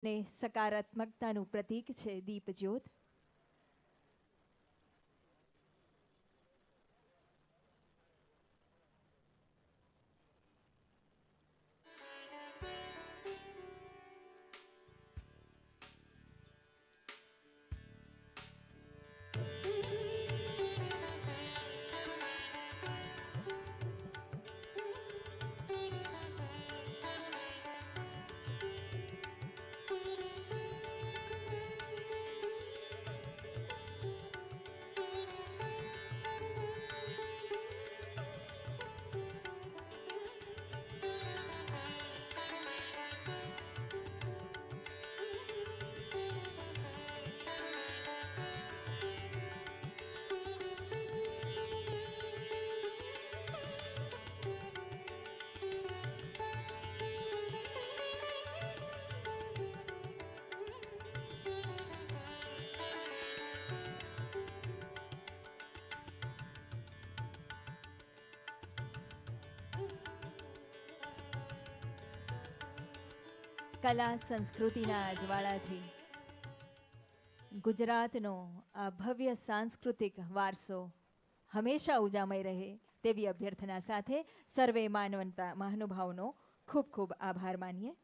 ને સકારાત્મકતાનું પ્રતીક છે દીપજ્યોત. કલા સંસ્કૃતિના અજવાળાથી ગુજરાતનો આ ભવ્ય સાંસ્કૃતિક વારસો હંમેશા ઉજામાઈ રહે તેવી અભ્યર્થના સાથે સર્વે માનવંતા મહાનુભાવનો ખૂબ ખૂબ આભાર માનીએ.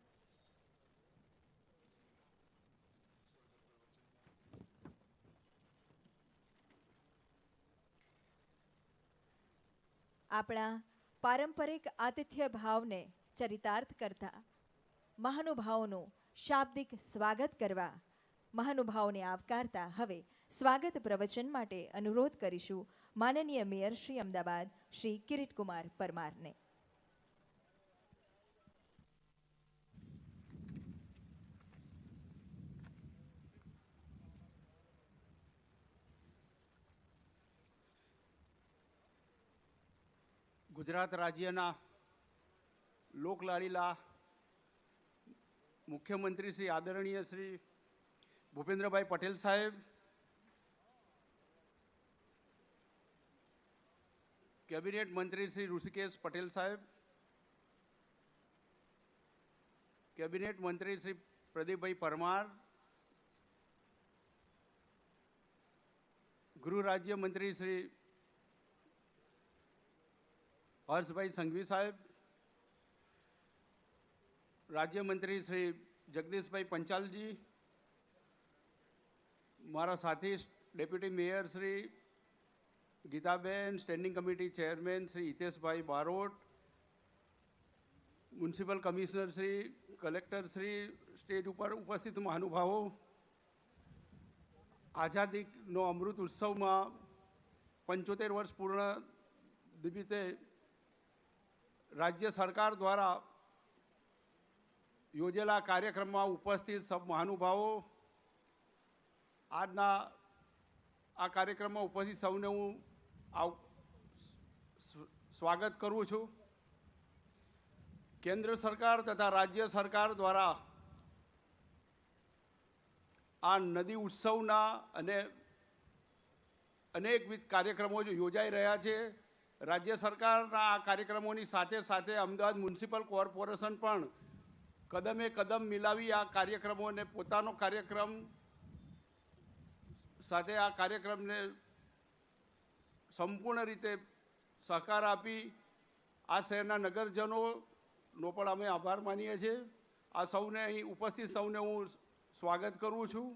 આપણા પારંપરિક આતિથ્ય ભાવને ચરિતાર્થ કરતા મહાનુભાવોનું શાબ્દિક સ્વાગત કરવા, મહાનુભાવોને આવકારતા હવે સ્વાગત પ્રવચન માટે અનુરોધ કરીશું માનનીય મેયર શ્રી અમદાવાદ શ્રી કિરીટકુમાર પરમારને. ગુજરાત રાજ્યના લોકલાડીલા મુખ્યમંત્રી શ્રી આદરણીય શ્રી ભૂપેન્દ્રભાઈ પટેલ સાહેબ, કેબિનેટ મંત્રી શ્રી ઋષિકેશ પટેલ સાહેબ, કેબિનેટ મંત્રી શ્રી પ્રદીપભાઈ પરમાર, ગૃહ રાજ્ય મંત્રી શ્રી હર્ષભાઈ સંઘવી સાહેબ, રાજ્યમંત્રી શ્રી જગદીશભાઈ પંચાલજી, મારા સાથી deputy mayor Shri Gitaben, standing committee chairman Shri Hiteshbhai Barot, municipal commissioner Shri, collector Shri, stage ઉપર ઉપસ્થિત મહાનુભાવો, આઝાદીનો અમૃત ઉત્સવમાં 75 વર્ષ પૂર્ણ નિમિત્તે રાજ્ય સરકાર દ્વારા યોજેલા કાર્યક્રમમાં ઉપસ્થિત સબ મહાનુભાવો, આજના આ કાર્યક્રમમાં ઉપસ્થિત સૌને હું સ્વાગત કરું છું. કેન્દ્ર સરકાર તથા રાજ્ય સરકાર દ્વારા આ નદી ઉત્સવના અને અનેકવિધ કાર્યક્રમો યોજાઈ રહ્યા છે. રાજ્ય સરકારના આ કાર્યક્રમોની સાથે સાથે અમદાવાદ મ્યુનિસિપલ કોર્પોરેશન પણ કદમે કદમ મિલાવી આ કાર્યક્રમોને પોતાનો કાર્યક્રમ સાથે આ કાર્યક્રમને સંપૂર્ણ રીતે સહકાર આપી આ શહેરના નગરજનોનો પણ અમે આભાર માનીએ છીએ. આ સૌને અહીં ઉપસ્થિત સૌને હું સ્વાગત કરું છું.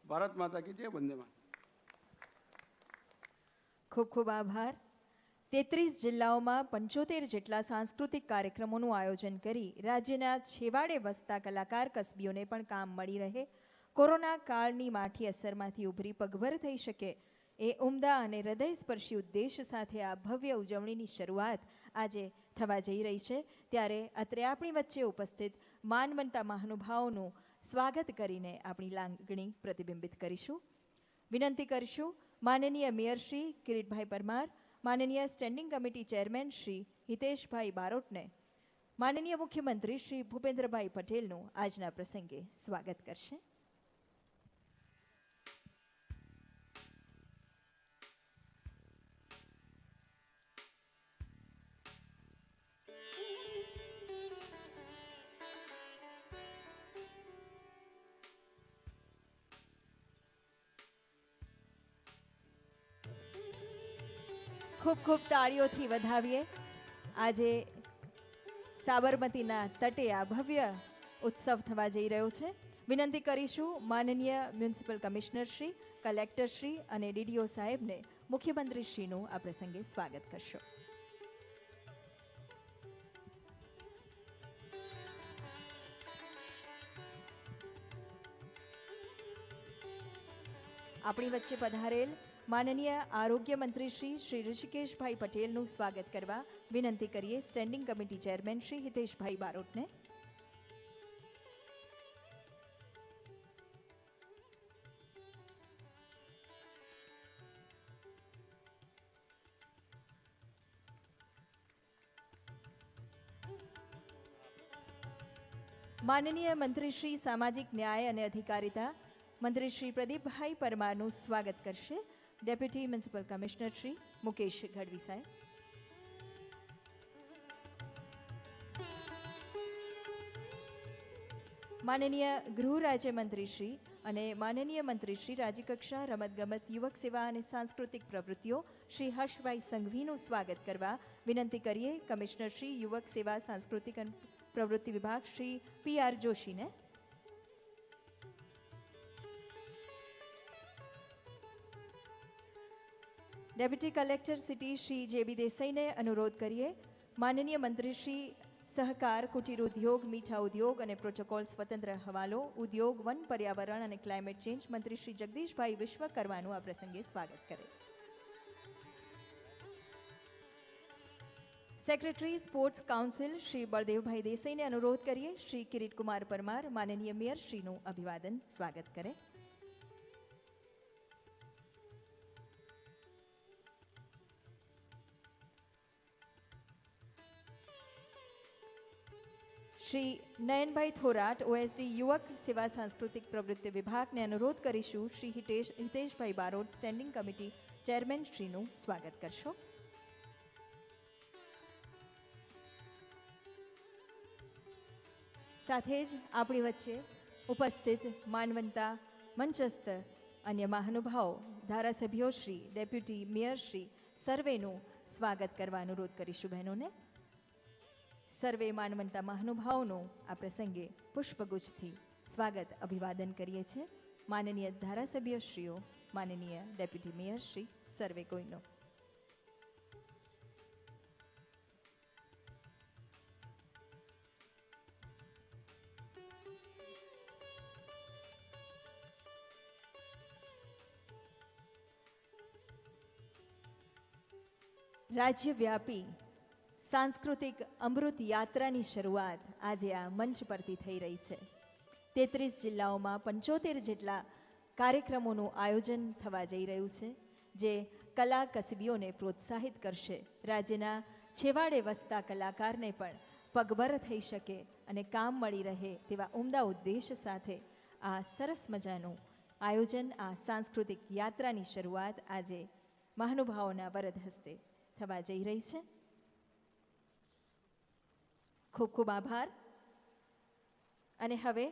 ભારત માતા કી જય. વંદે માતરમ. ખૂબ ખૂબ આભાર. 33 જિલ્લાઓમાં 75 જેટલા સાંસ્કૃતિક કાર્યક્રમોનું આયોજન કરી રાજ્યના છેવાડે વસતા કલાકાર કસબીઓને પણ કામ મળી રહે, કોરોના કાળની માઠી અસરમાંથી ઉભરી પગભર થઈ શકે એ ઉમદા અને હૃદયસ્પર્શી ઉદ્દેશ સાથે આ ભવ્ય ઉજવણીની શરૂઆત આજે થવા જઈ રહી છે. ત્યારે અત્રે આપણી વચ્ચે ઉપસ્થિત માનવંતા મહાનુભાવોનું સ્વાગત કરીને આપણી લાગણી પ્રતિબિંબિત કરીશું. વિનંતી કરીશું માનનીય મેયર શ્રી કિરીટભાઈ પરમાર, માનનીય standing committee chairman Shri Hiteshbhai બારોટને માનનીય મુખ્યમંત્રી શ્રી ભૂપેન્દ્રભાઈ પટેલનું આજના પ્રસંગે સ્વાગત કરશે. ખૂબ ખૂબ તાળીઓથી વધાવીએ. આજે સાબરમતીના તટે આ ભવ્ય ઉત્સવ થવા જઈ રહ્યો છે. વિનંતી કરીશું માનનીય municipal commissioner Shri, collector Shri અને ડીડીઓ સાહેબને મુખ્યમંત્રી શ્રીનું આ પ્રસંગે સ્વાગત કરશો. આપણી વચ્ચે પધારેલ માનનીય આરોગ્ય મંત્રી શ્રી ઋષિકેશભાઈ પટેલનું સ્વાગત કરવા વિનંતી કરીએ standing committee chairman Shri Hiteshbhai બારોટને. માનનીય મંત્રી શ્રી સામાજિક ન્યાય અને અધિકારિતા મંત્રી શ્રી પ્રદીપભાઈ પરમારનું સ્વાગત કરશે deputy municipal commissioner Shri Mukesh Gadhvi સાહેબ. માનનીય ગૃહ રાજ્યમંત્રી શ્રી અને માનનીય મંત્રી શ્રી રાજ્યકક્ષા રમતગમત યુવક સેવા અને સાંસ્કૃતિક પ્રવૃત્તિઓ શ્રી હર્ષભાઈ સંઘવીનું સ્વાગત કરવા વિનંતી કરીએ કમિશનર શ્રી યુવક સેવા સાંસ્કૃતિક પ્રવૃત્તિ વિભાગ શ્રી PR જોશીને. Deputy collector city Shri JB દેસાઈને અનુરોધ કરીએ માનનીય મંત્રી શ્રી સહકાર, કુટીર ઉદ્યોગ, મીઠા ઉદ્યોગ અને પ્રોટોકોલ સ્વતંત્ર હવાલો, ઉદ્યોગ, વન, પર્યાવરણ અને ક્લાઇમેટ ચેન્જ મંત્રી શ્રી જગદીશભાઈ વિશ્વકર્માનું આ પ્રસંગે સ્વાગત કરે. સેક્રેટરી સ્પોર્ટ્સ કાઉન્સિલ શ્રી બળદેવભાઈ દેસાઈને અનુરોધ કરીએ શ્રી કિરીટકુમાર પરમાર માનનીય મેયર શ્રીનું અભિવાદન સ્વાગત કરે. શ્રી નયનભાઈ થોરાટ OSD યુવક સેવા સાંસ્કૃતિક પ્રવૃત્તિ વિભાગને અનુરોધ કરીશું Shri Hiteshbhai Barot standing committee chairman શ્રીનું સ્વાગત કરશો. સાથે જ આપણી વચ્ચે ઉપસ્થિત માનવંતા મંચસ્થ અન્ય મહાનુભાવો, ધારાસભ્યો શ્રી, ડેપ્યુટી મેયર શ્રી સર્વેનું સ્વાગત કરવા અનુરોધ કરીશું બહેનોને. સર્વે માનવંતા મહાનુભાવોનું આ પ્રસંગે પુષ્પગુચ્છથી સ્વાગત અભિવાદન કરીએ છીએ. માનનીય ધારાસભ્યશ્રીઓ, માનનીય ડેપ્યુટી મેયર શ્રી, સર્વે કોઈનો. રાજ્યવ્યાપી સાંસ્કૃતિક અમૃત યાત્રાની શરૂઆત આજે આ મંચ પરથી થઈ રહી છે. 33 જિલ્લાઓમાં 75 જેટલા કાર્યક્રમોનું આયોજન થવા જઈ રહ્યું છે, જે કલા કસબીઓને પ્રોત્સાહિત કરશે. રાજ્યના છેવાડે વસતા કલાકારને પણ પગભર થઈ શકે અને કામ મળી રહે તેવા ઉમદા ઉદ્દેશ સાથે આ સરસ મજાનું આયોજન, આ સાંસ્કૃતિક યાત્રાની શરૂઆત આજે મહાનુભાવોના વરદ હસ્તે થવા જઈ રહી છે. ખૂબ ખૂબ આભાર. અને હવે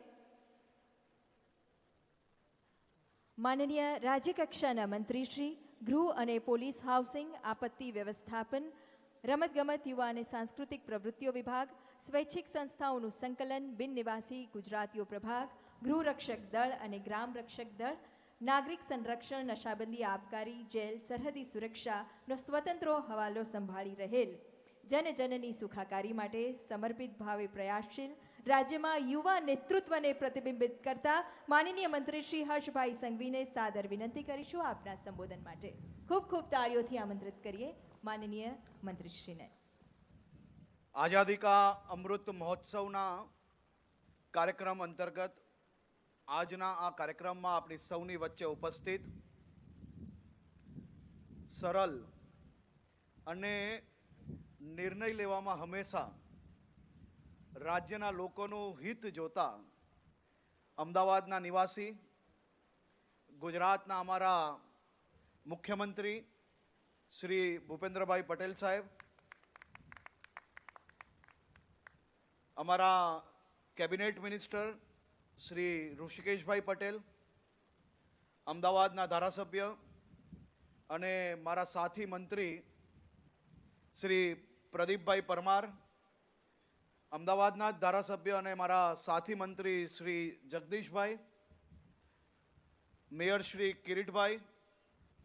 માનનીય રાજ્યકક્ષાના મંત્રી શ્રી, ગૃહ અને પોલીસ, હાઉસિંગ, આપત્તિ વ્યવસ્થાપન, રમતગમત, યુવા અને સાંસ્કૃતિક પ્રવૃત્તિઓ વિભાગ, સ્વૈચ્છિક સંસ્થાઓનું સંકલન, બિન નિવાસી ગુજરાતીઓ પ્રભાગ, ગૃહ રક્ષક દળ અને ગ્રામ રક્ષક દળ, નાગરિક સંરક્ષણ, નશાબંધી, આબકારી, જેલ, સરહદી સુરક્ષાનો સ્વતંત્ર હવાલો સંભાળી રહેલ જનજનની સુખાકારી માટે સમર્પિત ભાવે પ્રયાસશીલ રાજ્યમાં યુવા નેતૃત્વને પ્રતિબિંબિત કરતા માનનીય મંત્રી શ્રી હર્ષભાઈ સંઘવીને સાદર વિનંતી કરીશું આપના સંબોધન માટે. ખૂબ ખૂબ તાળીઓથી આમંત્રિત કરીએ માનનીય મંત્રીશ્રીને. આઝાદી કા અમૃત મહોત્સવના કાર્યક્રમ અંતર્ગત આજના આ કાર્યક્રમમાં આપણી સૌની વચ્ચે ઉપસ્થિત સરળ અને નિર્ણય લેવામાં હંમેશા રાજ્યના લોકોનું હિત જોતા અમદાવાદના નિવાસી, ગુજરાતના અમારા મુખ્યમંત્રી શ્રી ભૂપેન્દ્રભાઈ પટેલ સાહેબ, અમારા કેબિનેટ મિનિસ્ટર શ્રી ઋષિકેશભાઈ પટેલ, અમદાવાદના ધારાસભ્ય અને મારા સાથી મંત્રી શ્રી પ્રદીપભાઈ પરમાર, અમદાવાદના જ ધારાસભ્ય અને મારા સાથી મંત્રી શ્રી જગદીશભાઈ, મેયર શ્રી કિરીટભાઈ,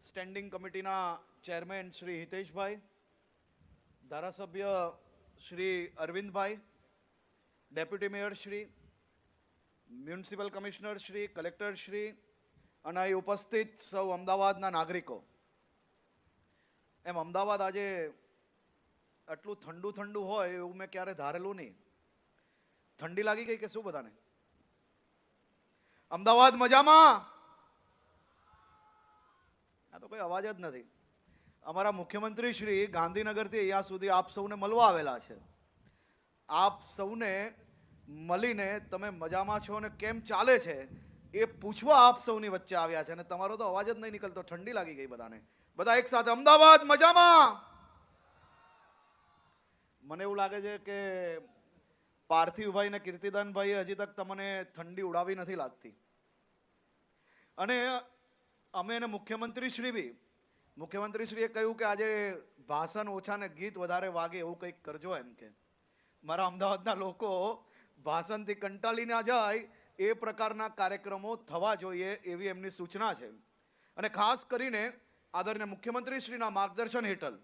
સ્ટેન્ડિંગ કમિટીના ચેરમેન શ્રી હિતેશભાઈ, ધારાસભ્ય Shri Arvindbhai, deputy mayor Shri, municipal commissioner Shri, collector Shri અને અહીં ઉપસ્થિત સૌ અમદાવાદના નાગરિકો. એમ અમદાવાદ આજે આટલું ઠંડુ ઠંડુ હોય એવું મેં ક્યારે ધારેલું નહીં. ઠંડી લાગી ગઈ કે શું બધાને? અમદાવાદ મજામાં? આ તો કોઈ અવાજ જ નથી. અમારા મુખ્યમંત્રી શ્રી ગાંધીનગરથી અહીંયા સુધી આપ સૌને મળવા આવેલા છે. આપ સૌને મળીને તમે મજામાં છો અને કેમ ચાલે છે એ પૂછવા આપ સૌની વચ્ચે આવ્યા છે. અને તમારો તો અવાજ જ નહીં નીકળતો. ઠંડી લાગી ગઈ બધાને. બધા એક સાથે અમદાવાદ મજામાં? મને એવું લાગે છે કે પાર્થિવભાઈ ને કીર્તિદાનભાઈ હજી તક તમને ઠંડી ઉડાવી નથી લાગતી. અને અમે એને મુખ્યમંત્રીશ્રીએ કહ્યું કે આજે ભાષણ ઓછા ને ગીત વધારે વાગે એવું કંઈક કરજો એમ કે. મારા અમદાવાદના લોકો ભાષણથી કંટાળી ના જાય એ પ્રકારના કાર્યક્રમો થવા જોઈએ એવી એમની સૂચના છે. અને ખાસ કરીને આદરણીય મુખ્યમંત્રીશ્રીના માર્ગદર્શન હેઠળ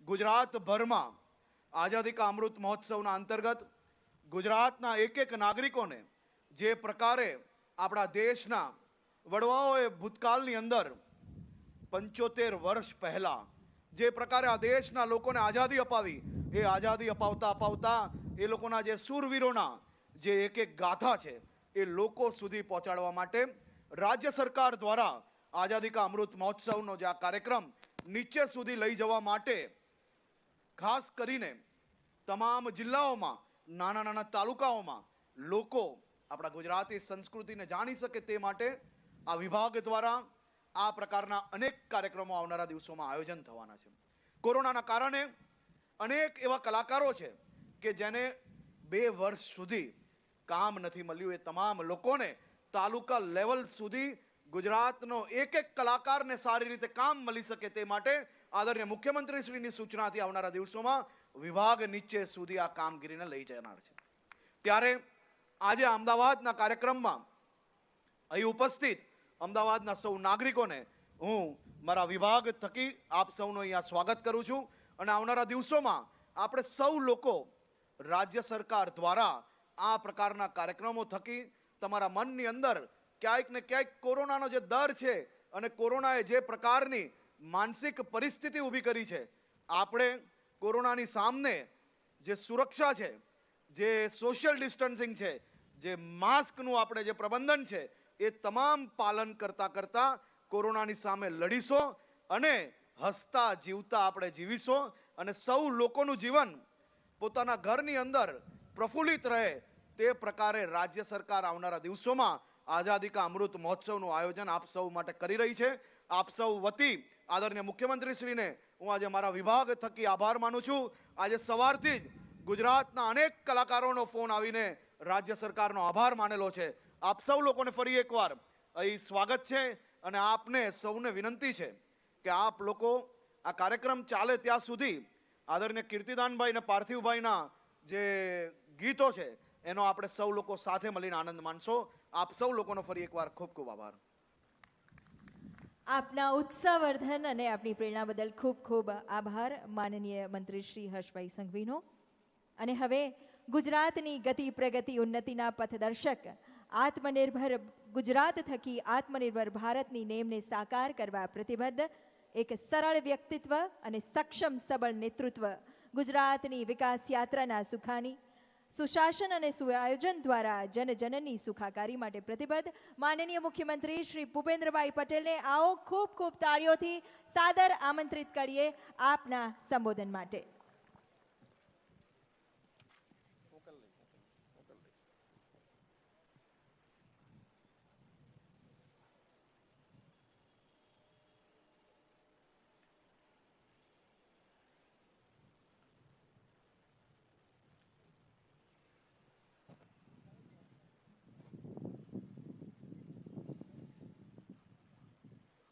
ગુજરાતભરમાં આઝાદી કા અમૃત મહોત્સવના અંતર્ગત ગુજરાતના એક નાગરિકોને જે પ્રકારે આપણા દેશના વડવાઓએ ભૂતકાળની અંદર 75 વર્ષ પહેલા જે પ્રકારે આ દેશના લોકોને આઝાદી અપાવી, એ આઝાદી અપાવતા એ લોકોના જે શૂરવીરોના જે એક ગાથા છે એ લોકો સુધી પહોંચાડવા માટે રાજ્ય સરકાર દ્વારા આઝાદી કા અમૃત મહોત્સવનો જે આ કાર્યક્રમ નીચે સુધી લઈ જવા માટે ખાસ કરીને તમામ જિલ્લાઓમાં, નાના નાના તાલુકાઓમાં લોકો આપણા ગુજરાતી સંસ્કૃતિને જાણી શકે તે માટે આ વિભાગ દ્વારા આ પ્રકારના અનેક કાર્યક્રમો આવનારા દિવસોમાં આયોજન થવાના છે. કોરોનાના કારણે અનેક એવા કલાકારો છે કે જેને 2 વર્ષ સુધી કામ નથી મળ્યું. એ તમામ લોકોને તાલુકા લેવલ સુધી ગુજરાતનો એક કલાકારને સારી રીતે કામ મળી શકે તે માટે આદરણીય મુખ્યમંત્રીશ્રીની સૂચનાથી આવનારા દિવસોમાં વિભાગ નીચે સુધી આ કામગીરીને લઈ જનાર છે. ત્યારે આજે અમદાવાદના કાર્યક્રમમાં અહીં ઉપસ્થિત અમદાવાદના સૌ નાગરિકોને હું મારા વિભાગ થકી આપ સૌનું અહીંયા સ્વાગત કરું છું. અને આવનારા દિવસોમાં આપણે સૌ લોકો રાજ્ય સરકાર દ્વારા આ પ્રકારના કાર્યક્રમો થકી તમારા મનની અંદર ક્યાંક ને ક્યાંક કોરોનાનો જે દર છે અને કોરોનાએ જે પ્રકારની માનસિક પરિસ્થિતિ ઊભી કરી છે, આપણે કોરોનાની સામે જે સુરક્ષા છે, જે સોશિયલ ડિસ્ટન્સિંગ છે, જે માસ્કનું આપણે જે પ્રબંધન છે એ તમામ પાલન કરતા કોરોનાની સામે લડીશો અને હસતા જીવતા આપણે જીવીશો. અને સૌ લોકોનું જીવન પોતાના ઘરની અંદર પ્રફુલ્લિત રહે તે પ્રકારે રાજ્ય સરકાર આવનારા દિવસોમાં આઝાદી કા અમૃત મહોત્સવનું આયોજન આપ સૌ માટે કરી રહી છે. આપ સૌ વતી આદરણીય મુખ્યમંત્રીશ્રીને હું આજે મારા વિભાગ થકી આભાર માનું છું. આજે સવારથી જ ગુજરાતના અનેક કલાકારોનો ફોન આવીને રાજ્ય સરકારનો આભાર માનેલો છે. આપ સૌ લોકોને ફરી એકવાર અહીં સ્વાગત છે. અને આપને સૌને વિનંતી છે કે આપ લોકો આ કાર્યક્રમ ચાલે ત્યાં સુધી આદરણીય કીર્તિદાનભાઈ અને પાર્થિવભાઈના જે ગીતો છે એનો આપણે સૌ લોકો સાથે મળીને આનંદ માણશો. આપ સૌ લોકોનો ફરી એકવાર ખૂબ ખૂબ આભાર. આપના ઉત્સાહવર્ધન અને આપની પ્રેરણા બદલ ખૂબ ખૂબ આભાર માનનીય મંત્રી શ્રી હર્ષભાઈ સંઘવીનો. અને હવે ગુજરાતની ગતિ પ્રગતિ ઉન્નતિના પથદર્શક આત્મનિર્ભર ગુજરાત થકી આત્મનિર્ભર ભારતની નેમને સાકાર કરવા પ્રતિબદ્ધ એક સરળ વ્યક્તિત્વ અને સક્ષમ સબળ નેતૃત્વ ગુજરાતની વિકાસ યાત્રાના સુખાની સુશાસન અને સુઆયોજન દ્વારા જનજનની સુખાકારી માટે પ્રતિબદ્ધ માનનીય મુખ્યમંત્રી શ્રી ભૂપેન્દ્રભાઈ પટેલને આવો ખૂબ ખૂબ તાળીઓથી સાદર આમંત્રિત કરીએ આપના સંબોધન માટે.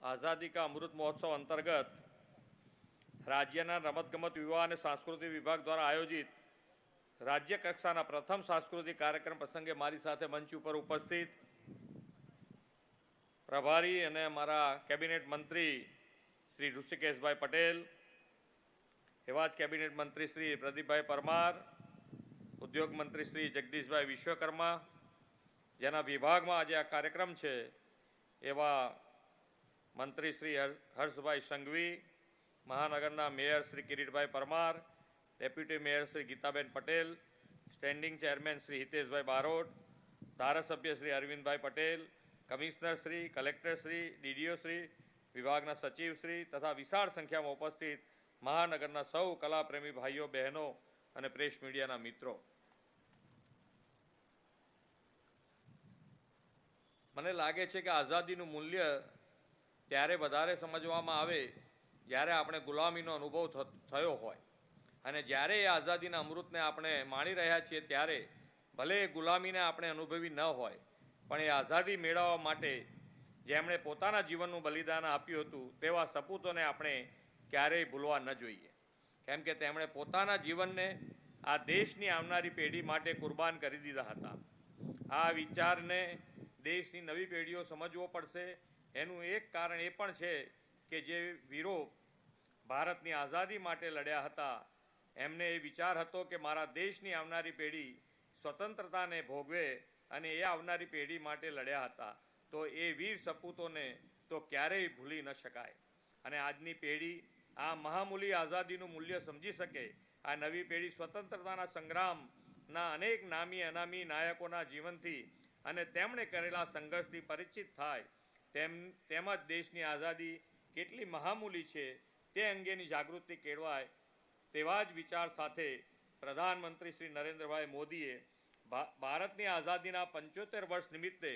आज़ादी का अमृत महोत्सव अंतर्गत રાજ્યના રમતગમત યુવા અને સાંસ્કૃતિક વિભાગ દ્વારા આયોજિત રાજ્ય કક્ષાના પ્રથમ સાંસ્કૃતિક કાર્યક્રમ પ્રસંગે મારી સાથે મંચ ઉપર ઉપસ્થિત પ્રભારી અને અમારા કેબિનેટ મંત્રી શ્રી ઋષિકેશભાઈ પટેલ, એવા જ કેબિનેટ મંત્રી શ્રી પ્રદીપભાઈ પરમાર, ઉદ્યોગ મંત્રી શ્રી જગદીશભાઈ વિશ્વકર્મા, જેના વિભાગમાં આજે આ કાર્યક્રમ છે એવા મંત્રી શ્રી હર્ષભાઈ સંઘવી, મહાનગરના mayor Shri Kiritbhai Parmar, deputy mayor Shri Gitaben Patel, standing chairman Shri Hiteshbhai Barot, ધારાસભ્ય Shri Arvindbhai Patel, commissioner Shri, collector Shri, DDO Shri, વિભાગના સચિવ શ્રી તથા વિશાળ સંખ્યામાં ઉપસ્થિત મહાનગરના સૌ કલાપ્રેમી ભાઈઓ બહેનો અને પ્રેસ મીડિયાના મિત્રો, મને લાગે છે કે આઝાદીનું મૂલ્ય ત્યારે વધારે સમજવામાં આવે જ્યારે આપણે ગુલામીનો અનુભવ થયો હોય, અને જ્યારે એ આઝાદીના અમૃતને આપણે માણી રહ્યા છીએ ત્યારે ભલે એ ગુલામીને આપણે અનુભવી ન હોય, પણ એ આઝાદી મેળવવા માટે જેમણે પોતાના જીવનનું બલિદાન આપ્યું હતું તેવા સપૂતોને આપણે ક્યારેય ભૂલવા ન જોઈએ, કેમ કે તેમણે પોતાના જીવનને આ દેશની આવનારી પેઢી માટે કુરબાન કરી દીધા હતા. આ વિચારને દેશની નવી પેઢીઓ સમજવો પડશે. એનું એક કારણ એ પણ છે કે જે વીરો ભારતની આઝાદી માટે લડ્યા હતા એમને એ વિચાર હતો કે મારા દેશની આવનારી પેઢી સ્વતંત્રતાને ભોગવે, અને એ આવનારી પેઢી માટે લડ્યા હતા. તો એ વીર સપૂતોને તો ક્યારેય ભૂલી ન શકાય. અને આજની પેઢી આ મહામૂલી આઝાદીનું મૂલ્ય સમજી શકે, આ નવી પેઢી સ્વતંત્રતાના સંગ્રામના અનેક નામી અનામી નાયકોના જીવનથી અને તેમણે કરેલા સંઘર્ષથી પરિચિત થાય, તેમજ દેશની આઝાદી કેટલી મહામૂલી છે તે અંગેની જાગૃતિ કેળવાય, તેવા જ વિચાર સાથે પ્રધાનમંત્રી શ્રી નરેન્દ્રભાઈ મોદીએ ભારતની આઝાદીના 75 વર્ષ નિમિત્તે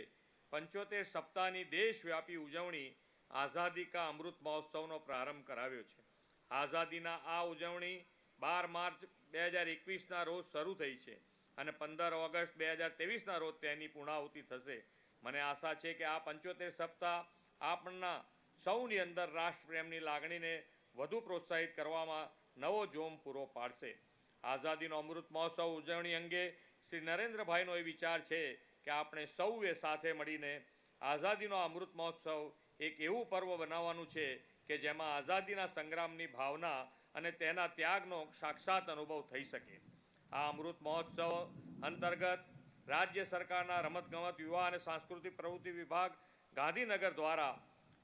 75 સપ્તાહની દેશવ્યાપી ઉજવણી આઝાદી કા અમૃત મહોત્સવનો પ્રારંભ કરાવ્યો છે. આઝાદીના આ ઉજવણી 12 માર્ચ 2021ના રોજ શરૂ થઈ છે અને 15 ઓગસ્ટ 2023ના રોજ તેની પૂર્ણાહુતિ થશે. મને આશા છે કે આ 75 સપ્તાહ આપણા સૌની અંદર રાષ્ટ્રપ્રેમની લાગણીને વધુ પ્રોત્સાહિત કરવામાં નવો જોમ પૂરો પાડશે. આઝાદીનો અમૃત મહોત્સવ ઉજવણી અંગે શ્રી નરેન્દ્રભાઈનો એ વિચાર છે કે આપણે સૌએ સાથે મળીને આઝાદીનો અમૃત મહોત્સવ એક એવું પર્વ બનાવવાનું છે કે જેમાં આઝાદીના સંગ્રામની ભાવના અને તેના ત્યાગનો સાક્ષાત અનુભવ થઈ શકે. આ અમૃત મહોત્સવ અંતર્ગત રાજ્ય સરકારના રમતગમત યુવા અને સાંસ્કૃતિક પ્રવૃત્તિ વિભાગ ગાંધીનગર દ્વારા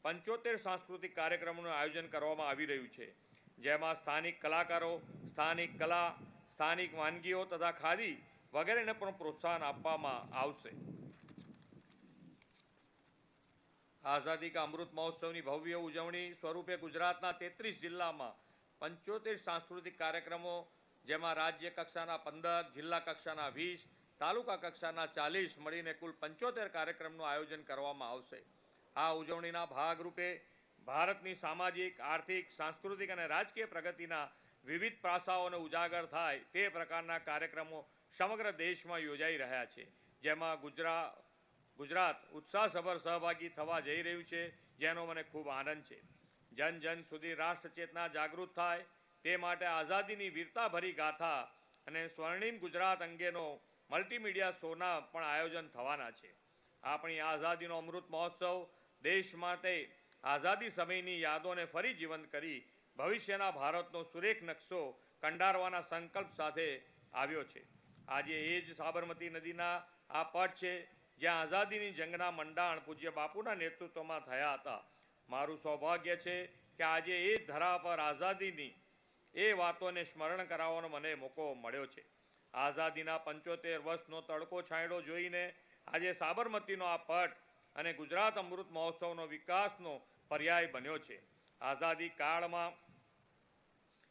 75 સાંસ્કૃતિક કાર્યક્રમોનું આયોજન કરવામાં આવી રહ્યું છે, જેમાં સ્થાનિક કલાકારો, સ્થાનિક કલા, સ્થાનિક વાનગીઓ તથા ખાદી વગેરેને પણ પ્રોત્સાહન આપવામાં આવશે. આઝાદી કા અમૃત મહોત્સવની ભવ્ય ઉજવણી સ્વરૂપે ગુજરાતના 33 જિલ્લામાં 75 સાંસ્કૃતિક કાર્યક્રમો, જેમાં રાજ્ય કક્ષાના 15, જિલ્લા કક્ષાના 20, તાલુકા કક્ષાના 40 મળીને કુલ 75 કાર્યક્રમનું આયોજન કરવામાં આવશે. આ ઉજવણીના ભાગરૂપે ભારતની સામાજિક, આર્થિક, સાંસ્કૃતિક અને રાજકીય પ્રગતિના વિવિધ પાસાઓને ઉજાગર થાય તે પ્રકારના કાર્યક્રમો સમગ્ર દેશમાં યોજાઈ રહ્યા છે, જેમાં ગુજરાત ઉત્સાહસભર સહભાગી થવા જઈ રહ્યું છે, જેનો મને ખૂબ આનંદ છે. જન જન સુધી રાષ્ટ્રચેતના જાગૃત થાય તે માટે આઝાદીની વીરતાભરી ગાથા અને સ્વર્ણિમ ગુજરાત અંગેનો મલ્ટીમીડિયા શોના પણ આયોજન થવાના છે. આપણી આઝાદીનો અમૃત મહોત્સવ દેશ માટે આઝાદી સમયની યાદોને ફરી જીવંત કરી ભવિષ્યના ભારતનો સુરેખ નકશો કંડારવાના સંકલ્પ સાથે આવ્યો છે. આજે એ જ સાબરમતી નદીના આ પટ છે જ્યાં આઝાદીની જંગના મંડાણ પૂજ્ય બાપુના નેતૃત્વમાં થયા હતા. મારું સૌભાગ્ય છે કે આજે એ ધરા પર આઝાદીની એ વાતોને સ્મરણ કરાવવાનો મને મોકો મળ્યો છે. આઝાદીના 75 વર્ષનો તડકો છાંયડો જોઈને આજે સાબરમતીનો આ પટ અને ગુજરાત અમૃત મહોત્સવનો વિકાસનો પર્યાય બન્યો છે. આઝાદી કાળમાં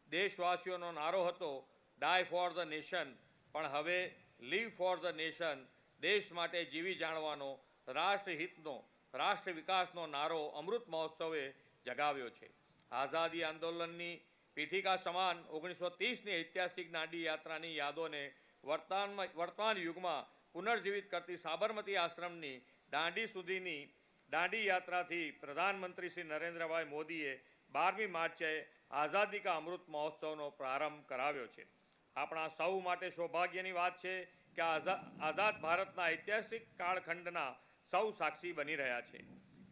દેશવાસીઓનો નારો હતો ડાય ફોર ધ નેશન, પણ હવે લીવ ફોર ધ નેશન, દેશ માટે જીવી જાણવાનો, રાષ્ટ્રહિતનો, રાષ્ટ્ર વિકાસનો નારો અમૃત મહોત્સવે જગાવ્યો છે. આઝાદી આંદોલનની પીઠિકા સમાન 1930ની ઐતિહાસિક દાંડી યાત્રાની યાદોને વર્તમાન યુગમાં પુનર્જીવિત કરતી સાબરમતી આશ્રમની દાંડી સુધીની દાંડી યાત્રાથી પ્રધાનમંત્રી શ્રી નરેન્દ્રભાઈ મોદીએ 12મી માર્ચે આઝાદી કા અમૃત મહોત્સવનો પ્રારંભ કરાવ્યો છે. આપણા સૌ માટે સૌભાગ્યની વાત છે કે આઝાદ ભારતના ઐતિહાસિક કાળખંડના સૌ સાક્ષી બની રહ્યા છે.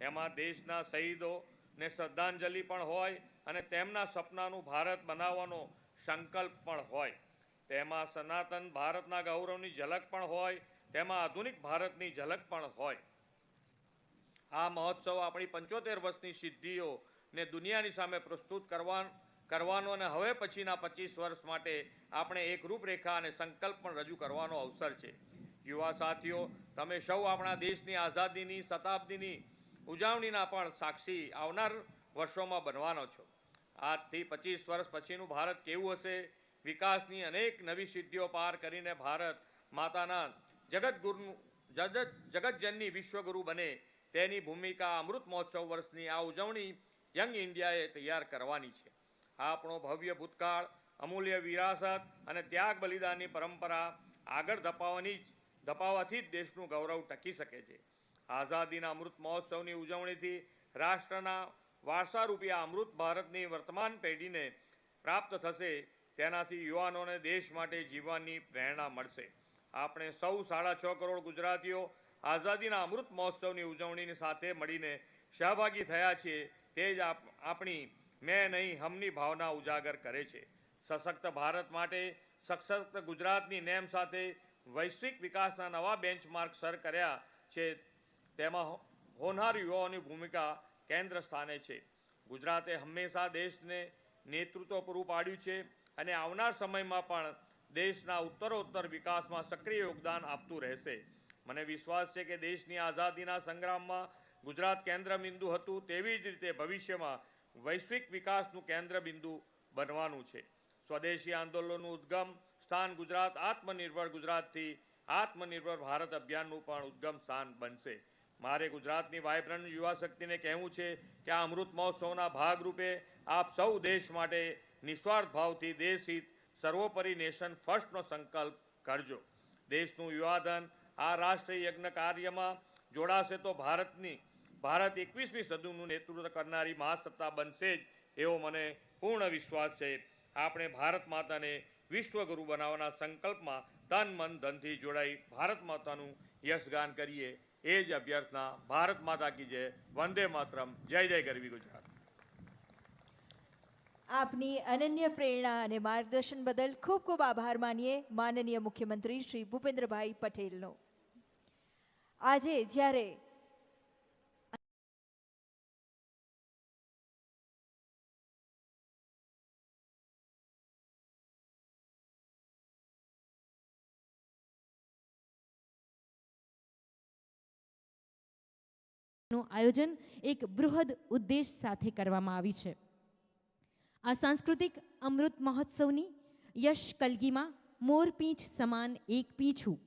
એમાં દેશના શહીદોને શ્રદ્ધાંજલિ પણ હોય અને તેમના સપનાનું ભારત બનાવવાનો સંકલ્પ પણ હોય. તેમાં સનાતન ભારતના ગૌરવની ઝલક પણ હોય, તેમાં આધુનિક ભારતની ઝલક પણ હોય. આ મહોત્સવ આપણી 75 વર્ષની સિદ્ધિઓને દુનિયાની સામે પ્રસ્તુત કરવાનો અને હવે પછીના 25 વર્ષ માટે આપણે એક રૂપરેખા અને સંકલ્પ પણ રજૂ કરવાનો અવસર છે. યુવા સાથીઓ, તમે સૌ આપણા દેશની આઝાદીની શતાબ્દીની ઉજવણીના પણ સાક્ષી આવનાર વર્ષોમાં બનવાનો છો. આજથી 25 વર્ષ પછીનું ભારત કેવું હશે? વિકાસની અનેક નવી સિદ્ધિઓ પાર કરીને ભારત માતાના જગતજનની વિશ્વગુરુ બને તેની ભૂમિકા અમૃત મહોત્સવ વર્ષની આ ઉજવણી યંગ ઇન્ડિયાએ તૈયાર કરવાની છે. આપણો ભવ્ય ભૂતકાળ, અમૂલ્ય વિરાસત અને ત્યાગ બલિદાનની પરંપરા આગળ ધપાવવાથી જ દેશનું ગૌરવ ટકી શકે છે. આઝાદીના અમૃત મહોત્સવની ઉજવણીથી રાષ્ટ્રના વારસારૂપી આ અમૃત ભારતની વર્તમાન પેઢીને પ્રાપ્ત થશે. તેનાથી યુવાનોને દેશ માટે જીવવાની પ્રેરણા મળશે. આપણે સૌ 6.5 કરોડ ગુજરાતીઓ આઝાદીના અમૃત મહોત્સવની ઉજવણીની સાથે મળીને સહભાગી થયા છીએ. તે જ આપણી મેં નહીં હમની ભાવના ઉજાગર કરે છે. સશક્ત ભારત માટે સશક્ત ગુજરાતની નેમ સાથે વૈશ્વિક વિકાસના નવા બેન્ચમાર્ક સર કર્યા છે. તેમાં હોનહાર યુવાઓની ભૂમિકા કેન્દ્ર સ્થાને છે. ગુજરાતે હંમેશા દેશને નેતૃત્વ પૂરું પાડ્યું છે અને આવનાર સમયમાં પણ દેશના ઉત્તરોત્તર વિકાસમાં સક્રિય યોગદાન આપતું રહેશે. મને વિશ્વાસ છે કે દેશની આઝાદીના સંગ્રામમાં ગુજરાત કેન્દ્રબિંદુ હતું, તેવી જ રીતે ભવિષ્યમાં વૈશ્વિક વિકાસનું કેન્દ્રબિંદુ બનવાનું છે. સ્વદેશી આંદોલનનું ઉદ્ગમ સ્થાન ગુજરાત આત્મનિર્ભર ગુજરાતથી આત્મનિર્ભર ભારત અભિયાનનું પણ ઉદ્ગમ સ્થાન બનશે. મારે ગુજરાતની વાયબ્રન્ટ યુવા શક્તિને કહેવું છે કે આ અમૃત મહોત્સવના ભાગરૂપે આપ સૌ દેશ માટે નિસ્વાર્થ ભાવથી દેશહિત સર્વોપરી નેશન ફર્સ્ટનો સંકલ્પ કરજો. દેશનું યુવાધન આ રાષ્ટ્રીય યજ્ઞ કાર્યમાં જોડાશે તો ભારત 21મી સદીનું નેતૃત્વ કરનારી મહાસત્તા બનશે જ એવો મને પૂર્ણ વિશ્વાસ છે. આપણે ભારત માતાને વિશ્વગુરુ બનાવવાના સંકલ્પમાં તન મન ધનથી જોડાઈ ભારત માતાનું યશગાન કરીએ. એ જ અભ્યર્થના. ભારત માતા કી જય. વંદે માતરમ. જય જય ગરવી ગુજરાત. આપની અનન્ય પ્રેરણા અને માર્ગદર્શન બદલ ખૂબ ખૂબ આભાર માનીએ માનનીય મુખ્યમંત્રી શ્રી ભૂપેન્દ્રભાઈ પટેલનો. આજે જ્યારે નું આયોજન એક બૃહદ ઉદ્દેશ સાથે કરવામાં આવ્યું છે. આ સાંસ્કૃતિક અમૃત મહોત્સવની યશ કલગીમાં મોરપીંછ સમાન એક પીંછું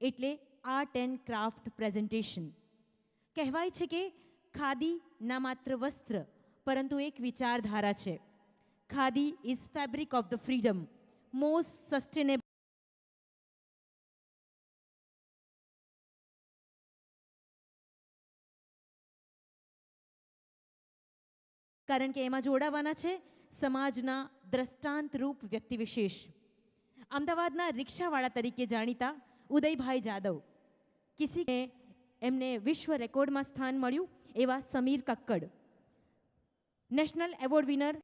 એટલે આર્ટ એન્ડ ક્રાફ્ટ પ્રેઝન્ટેશન. કહેવાય છે કે ખાદી ના માત્ર વસ્ત્ર પરંતુ એક વિચારધારા છે. Khadi is fabric of the freedom, most sustainable કારણ કે એમાં જોડાવાના છે સમાજના દ્રષ્ટાંતરૂપ વ્યક્તિ વિશેષ. અમદાવાદના રિક્ષાવાળા તરીકે જાણીતા ઉદયભાઈ જાદવ, કિસીને એમને વિશ્વ રેકોર્ડમાં સ્થાન મળ્યું એવા Sameer Kakkad, national award winner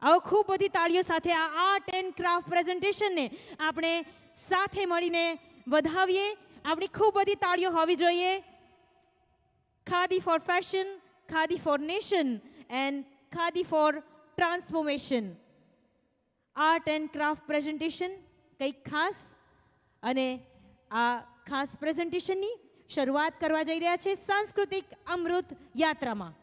આવો ખૂબ બધી તાળીઓ સાથે આ આર્ટ એન્ડ ક્રાફ્ટ પ્રેઝન્ટેશનને આપણે સાથે મળીને વધાવીએ. આપણી ખૂબ બધી તાળીઓ હોવી જોઈએ. Khadi for fashion, khadi for nation and khadi for transformation. Art and craft presentation કંઈક ખાસ, અને આ ખાસ પ્રેઝન્ટેશનની શરૂઆત કરવા જઈ રહ્યા છે સાંસ્કૃતિક અમૃત યાત્રામાં.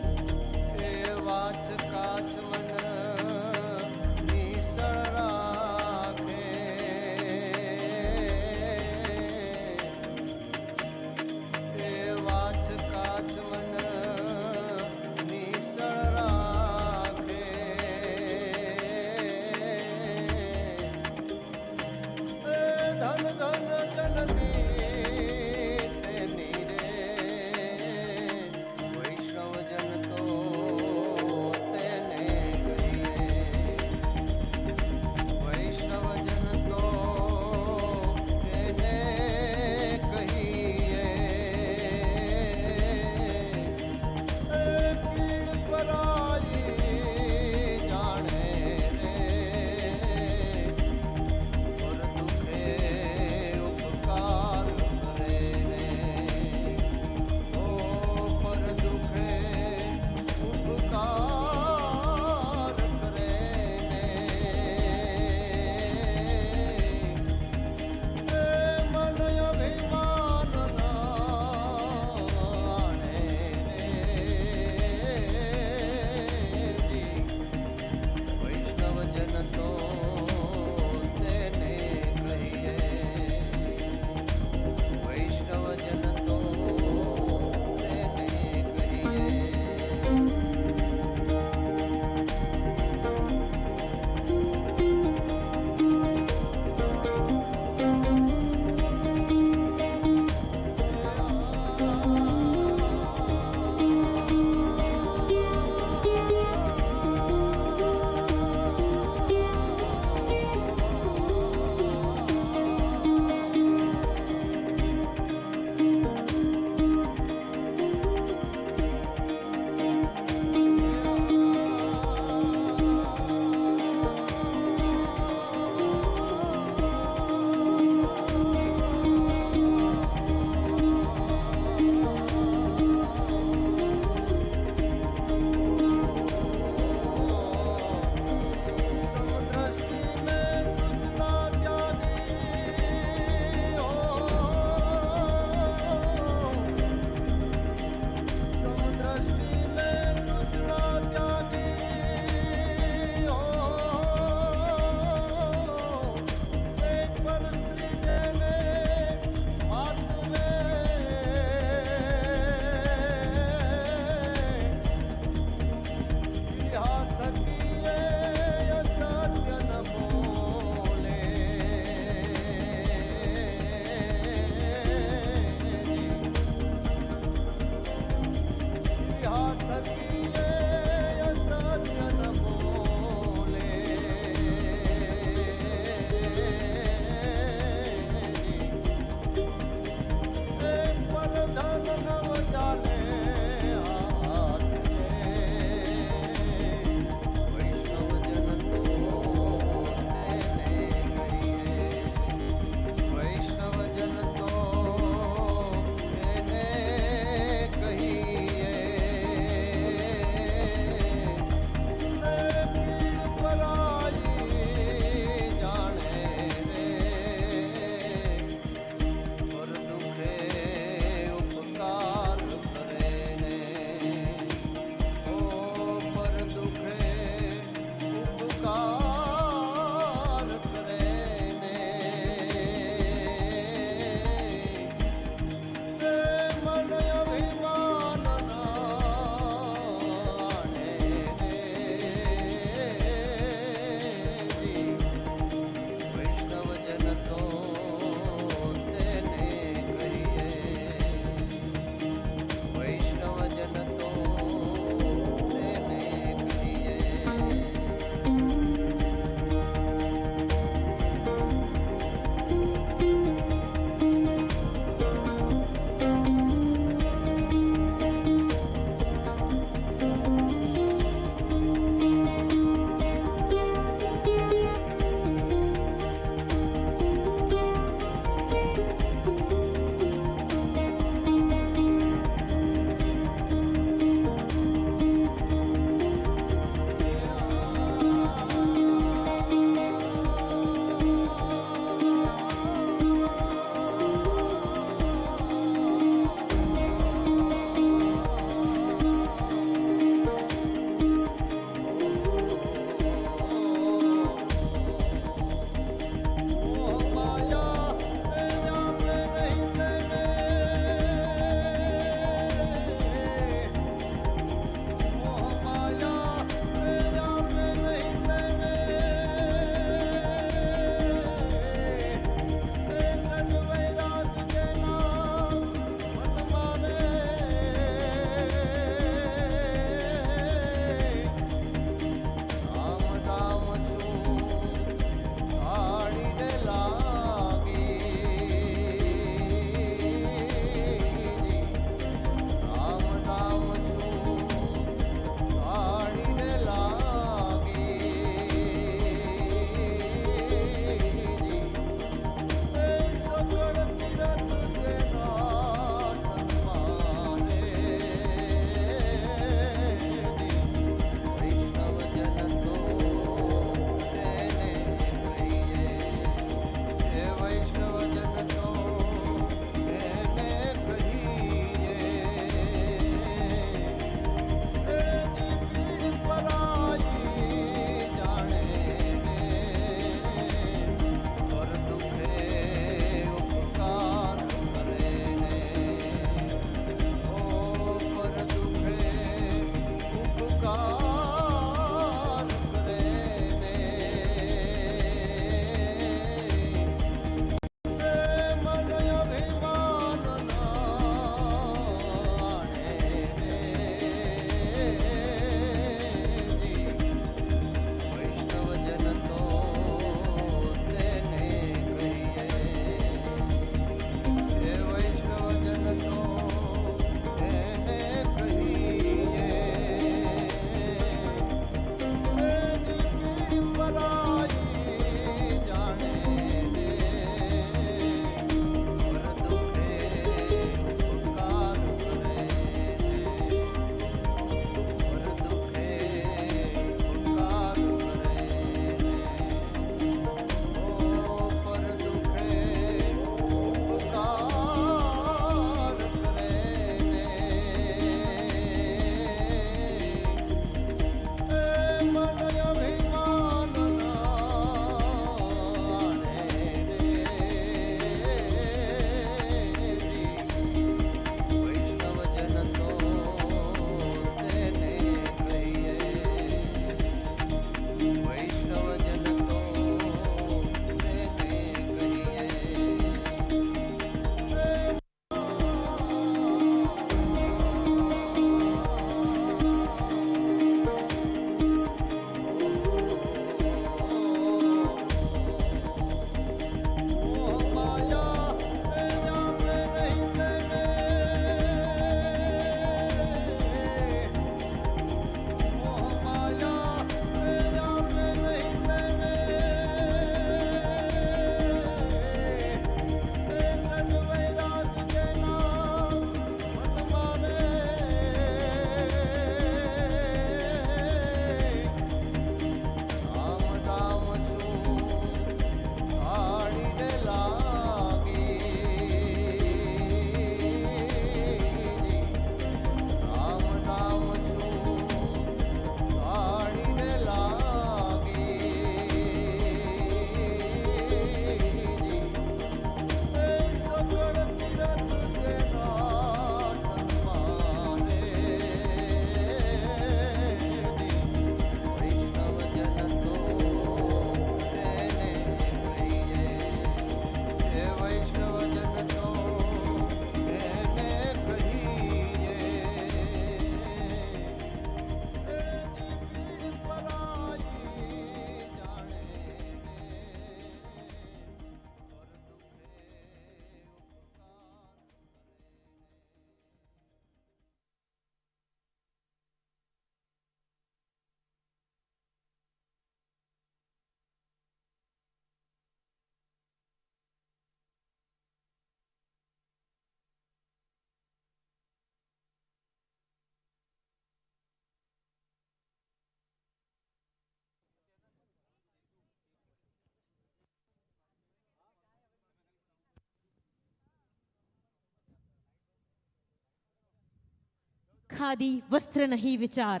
ખાદી વસ્ત્ર નહીં વિચાર,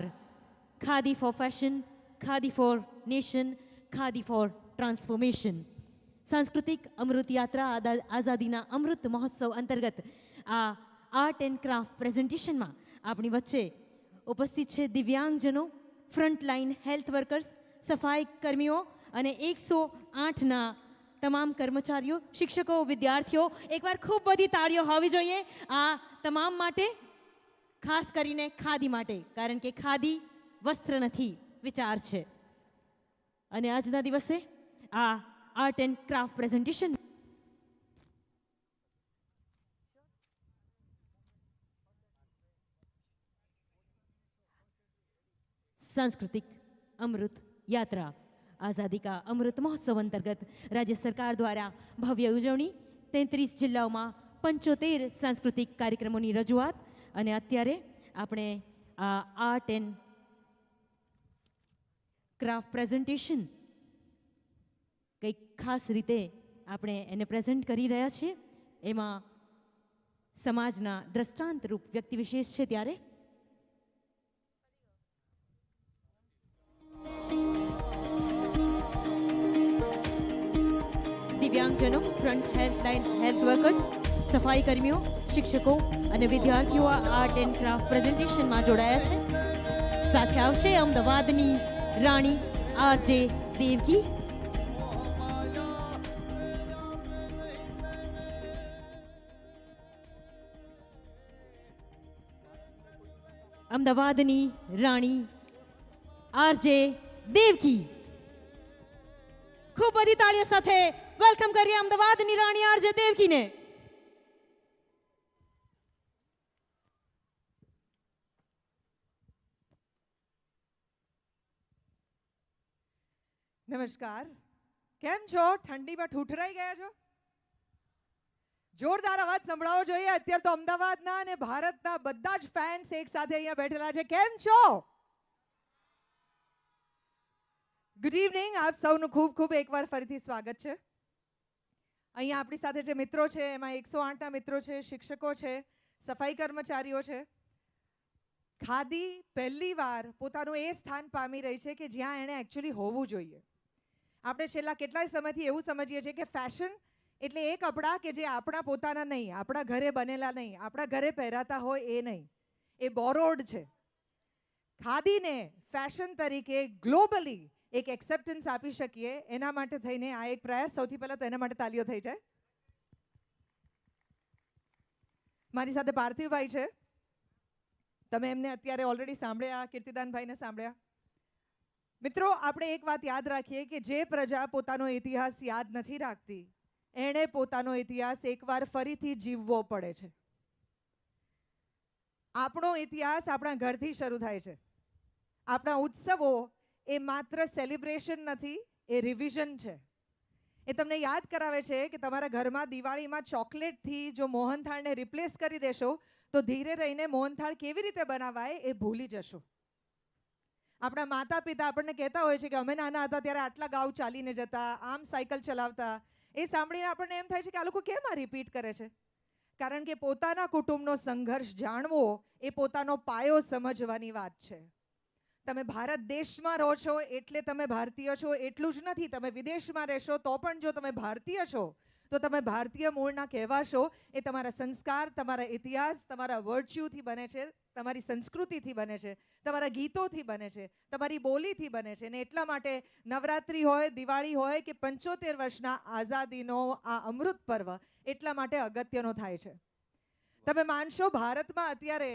khadi for fashion, khadi for nation, khadi for transformation. સાંસ્કૃતિક અમૃત યાત્રા આઝાદીના અમૃત મહોત્સવ અંતર્ગત આ આર્ટ એન્ડ ક્રાફ્ટ પ્રેઝન્ટેશનમાં આપણી વચ્ચે ઉપસ્થિત છે દિવ્યાંગજનો, ફ્રન્ટલાઇન હેલ્થ વર્કર્સ, સફાઈ કર્મીઓ અને 108ના તમામ કર્મચારીઓ, શિક્ષકો, વિદ્યાર્થીઓ. એકવાર ખૂબ બધી તાળીઓ હોવી જોઈએ આ તમામ માટે, ખાસ કરીને ખાદી માટે, કારણ કે ખાદી વસ્ત્ર નથી વિચાર છે. અને આજના દિવસે આ આર્ટ એન્ડ ક્રાફ્ટ પ્રેઝન્ટેશન सांस्कृतिक अमृत यात्रा आज़ादी का अमृत महोत्सव अंतर्गत राज्य सरकार द्वारा भव्य उजवणी 33 જિલ્લાઓમાં 75 सांस्कृतिक કાર્યક્રમોની રજૂઆત. અને અત્યારે આપણે આ આર્ટ એન્ડ ક્રાફ્ટ પ્રેઝન્ટેશન કંઈક ખાસ રીતે આપણે એને પ્રેઝન્ટ કરી રહ્યા છીએ. એમાં સમાજના દ્રષ્ટાંત રૂપ વ્યક્તિ વિશેષ છે. ત્યારે દિવ્યાંગજનો, ફ્રન્ટ હેલ્થલાઇન હેલ્થ વર્કર્સ, સફાઈ કર્મીઓ, શિક્ષકો અને વિદ્યાર્થીઓ આર્ટ એન્ડ ક્રાફ્ટ પ્રેઝન્ટેશનમાં જોડાયા છે. સાથે આવશે અમદાવાદની રાણી આરજે દેવકી. અમદાવાદની રાણી આરજે દેવકી. ખૂબ બધી તાળીઓ સાથે વેલકમ કરીએ અમદાવાદની રાણી આરજે દેવકીને. નમસ્કાર. કેમ છો? ઠંડીમાં ઠૂઠરાઈ ગયા છો? જોરદાર અવાજ સંભળાવો જોઈએ. અત્યારે તો અમદાવાદના અને ભારતના બધા જ ફેન્સ એક સાથે અહીંયા બેઠેલા છે. કેમ છો? Good evening. આપ સૌનું ખૂબ ખૂબ એકવાર ફરીથી સ્વાગત છે. અહીંયા આપણી સાથે જે મિત્રો છે એમાં 108ના મિત્રો છે, શિક્ષકો છે, સફાઈ કર્મચારીઓ છે. ખાદી પહેલીવાર પોતાનું એ સ્થાન પામી રહી છે કે જ્યાં એણે એકચ્યુઅલી હોવું જોઈએ. આપણે છેલ્લા કેટલાય સમયથી એવું સમજીએ છીએ કે ફેશન એટલે એ કપડાં કે જે આપણા પોતાના નહીં, આપણા ઘરે બનેલા નહીં, આપણા ઘરે પહેરાતા હોય એ નહીં, એ બોરોડ છે. ખાદીને ફેશન તરીકે ગ્લોબલી એક એક્સેપ્ટન્સ આપી શકીએ એના માટે થઈને આ એક પ્રયાસ. સૌથી પહેલાં તો એના માટે તાલીઓ થઈ જાય. મારી સાથે પાર્થિવભાઈ છે. તમે એમને અત્યારે ઓલરેડી સાંભળ્યા, કીર્તિદાનભાઈને સાંભળ્યા. મિત્રો, આપણે એક વાત યાદ રાખીએ કે જે પ્રજા પોતાનો ઇતિહાસ યાદ નથી રાખતી એણે પોતાનો ઇતિહાસ એકવાર ફરીથી જીવવો પડે છે. આપણો ઇતિહાસ આપણા ઘરથી શરૂ થાય છે. આપણા ઉત્સવો એ માત્ર સેલિબ્રેશન નથી, એ રિવિઝન છે. એ તમને યાદ કરાવે છે કે તમારા ઘરમાં દિવાળીમાં ચોકલેટથી જો મોહનથાળને રિપ્લેસ કરી દેશો તો ધીરે રહીને મોહનથાળ કેવી રીતે બનાવાય એ ભૂલી જશો. આપણા માતા પિતા આપણને કહેતા હોય છે કે અમે નાના હતા ત્યારે આટલા ગાઉ ચાલીને જતા, આમ સાયકલ ચલાવતા. એ સાંભળીને આપણને એમ થાય છે કે આ લોકો કેમ આ રિપીટ કરે છે? કારણ કે પોતાના કુટુંબનો સંઘર્ષ જાણવો એ પોતાનો પાયો સમજવાની વાત છે. તમે ભારત દેશમાં રહો છો એટલે તમે ભારતીય છો એટલું જ નથી. તમે વિદેશમાં રહેશો તો પણ જો તમે ભારતીય છો તો તમે ભારતીય મૂળના કહેવાશો. એ તમારા સંસ્કાર, તમારા ઇતિહાસ, તમારા વર્ચ્યુથી બને છે, તમારી સંસ્કૃતિથી બને છે, તમારા ગીતોથી બને છે, તમારી બોલીથી બને છે. અને એટલા માટે નવરાત્રિ હોય, દિવાળી હોય કે 75 વર્ષના આઝાદીનો આ અમૃત પર્વ એટલા માટે અગત્યનો થાય છે. તમે માનશો ભારતમાં અત્યારે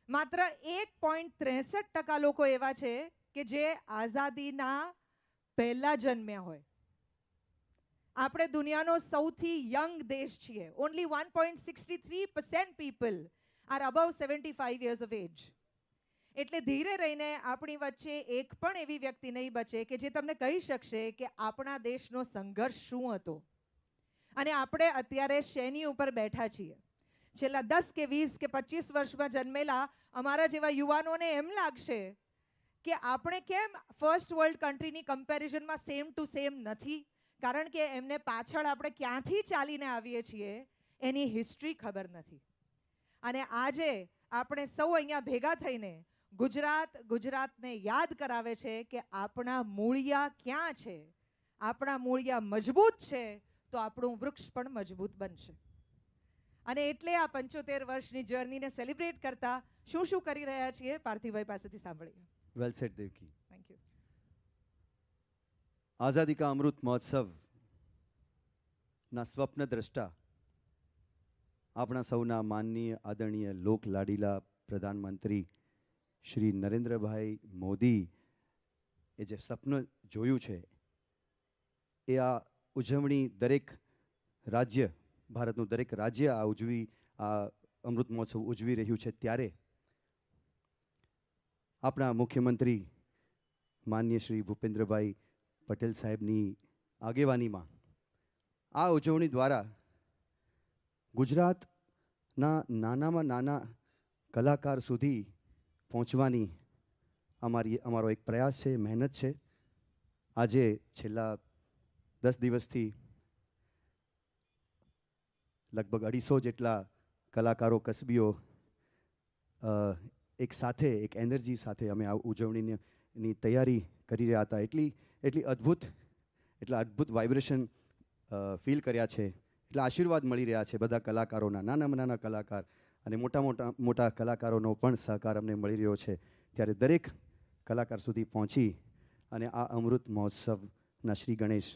માત્ર 1.63% લોકો એવા છે કે જે આઝાદીના પહેલા જન્મ્યા હોય. આપણે દુનિયાનો સૌથી યંગ દેશ છીએ. Only 1.63% people are above 75 years of age. એટલે ધીરે રહીને આપણી વચ્ચે એક પણ એવી વ્યક્તિ નહીં બચે કે જે તમને કહી શકશે કે આપણા દેશનો સંઘર્ષ શું હતો અને આપણે અત્યારે શેની ઉપર બેઠા છીએ. છેલ્લા 10 કે 20 કે 25 વર્ષમાં જન્મેલા અમારા જેવા યુવાનોને એમ લાગશે કે આપણે કેમ ફર્સ્ટ વર્લ્ડ કન્ટ્રીની કમ્પેરિઝનમાં સેમ ટુ સેમ નથી. કારણ કે એમને પાછળ આપણે ક્યાંથી ચાલીને આવીએ છીએ એની હિસ્ટ્રી ખબર નથી. અને આજે આપણે સૌ અહીંયા ભેગા થઈને ગુજરાતને યાદ કરાવે છે કે આપણા મૂળિયા ક્યાં છે. આપણા મૂળિયા મજબૂત છે તો આપણું વૃક્ષ પણ મજબૂત બનશે. અને એટલે આ 75 વર્ષની જર્નીને સેલિબ્રેટ કરતા શું શું કરી રહ્યા છીએ પાર્થિવભાઈ પાસેથી સાંભળીએ. Well said Devki. Thank you. आज़ादी का अमृत महोत्सव ना स्वप्न द्रष्टा આપણા સૌના માનનીય આદરણીય લોક લાડીલા પ્રધાનમંત્રી શ્રી નરેન્દ્રભાઈ મોદી એ જે સપનું જોયું છે એ આ ઉજવણી દરેક રાજ્ય, ભારતનું દરેક રાજ્ય આ અમૃત મહોત્સવ ઉજવી રહ્યું છે. ત્યારે આપણા મુખ્યમંત્રી માનનીય શ્રી ભૂપેન્દ્રભાઈ પટેલ સાહેબની આગેવાનીમાં આ ઉજવણી દ્વારા ગુજરાતના નાનામાં નાના કલાકાર સુધી પહોંચવાની અમારો એક પ્રયાસ છે, મહેનત છે. આજે છેલ્લા 10 દિવસથી લગભગ 250 જેટલા કલાકારો, કસબીઓ એક સાથે, એક એનર્જી સાથે અમે આ ઉજવણીની તૈયારી કરી રહ્યા હતા. એટલા અદ્ભુત વાઇબ્રેશન ફીલ કર્યા છે, એટલા આશીર્વાદ મળી રહ્યા છે બધા કલાકારોના, નાનામાં નાના કલાકાર અને મોટા કલાકારોનો પણ સહકાર અમને મળી રહ્યો છે. ત્યારે દરેક કલાકાર સુધી પહોંચી અને આ અમૃત મહોત્સવના શ્રી ગણેશ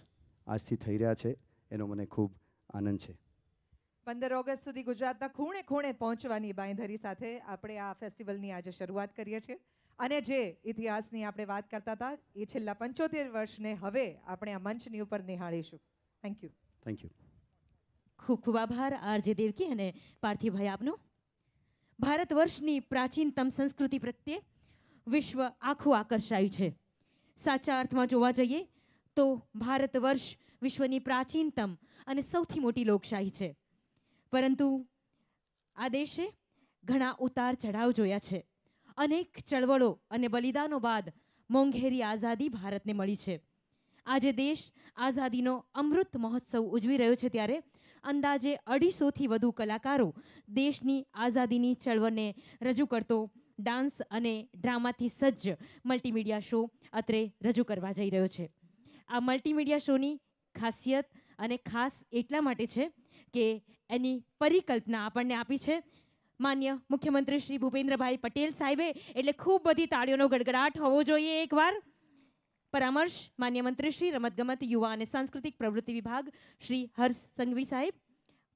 આજથી થઈ રહ્યા છે, એનો મને ખૂબ આનંદ છે. 15 ઓગસ્ટ સુધી ગુજરાતના ખૂણે ખૂણે પહોંચવાની બાંયધરી સાથે આપણે આ ફેસ્ટિવલની આજે શરૂઆત કરીએ છીએ. અને જે ઇતિહાસની આપણે વાત કરતા હતા એ છેલ્લા 75 વર્ષને હવે આપણે આ મંચની ઉપર નિહાળીશું. Thank you. Thank you. ખૂબ ખૂબ આભાર આરજે દેવકી અને પાર્થિવભાઈ આપનો. ભારત વર્ષની પ્રાચીનતમ સંસ્કૃતિ પ્રત્યે વિશ્વ આખું આકર્ષાયું છે. સાચા અર્થમાં જોવા જઈએ તો ભારત વર્ષ વિશ્વની પ્રાચીનતમ અને સૌથી મોટી લોકશાહી છે. પરંતુ આ દેશે ઘણા ઉતાર ચઢાવ જોયા છે. અનેક ચળવળો અને બલિદાનો બાદ મોંઘેરી આઝાદી ભારતને મળી છે. આજે દેશ આઝાદીનો અમૃત મહોત્સવ ઉજવી રહ્યો છે. ત્યારે અંદાજે 250થી વધુ કલાકારો દેશની આઝાદીની ચળવળને રજૂ કરતો ડાન્સ અને ડ્રામાથી સજ્જ મલ્ટીમીડિયા શો અત્રે રજૂ કરવા જઈ રહ્યો છે. આ મલ્ટીમીડિયા શોની ખાસિયત અને ખાસ એટલા માટે છે કે એની પરિકલ્પના આપણને આપી છે માન્ય મુખ્યમંત્રી શ્રી ભૂપેન્દ્રભાઈ પટેલ સાહેબે. એટલે ખૂબ બધી તાળીઓનો ગડગડાટ હોવો જોઈએ એકવાર. પરામર્શ માન્ય મંત્રી શ્રી રમતગમત, યુવા અને સાંસ્કૃતિક પ્રવૃત્તિ વિભાગ શ્રી હર્ષ સંઘવી સાહેબ.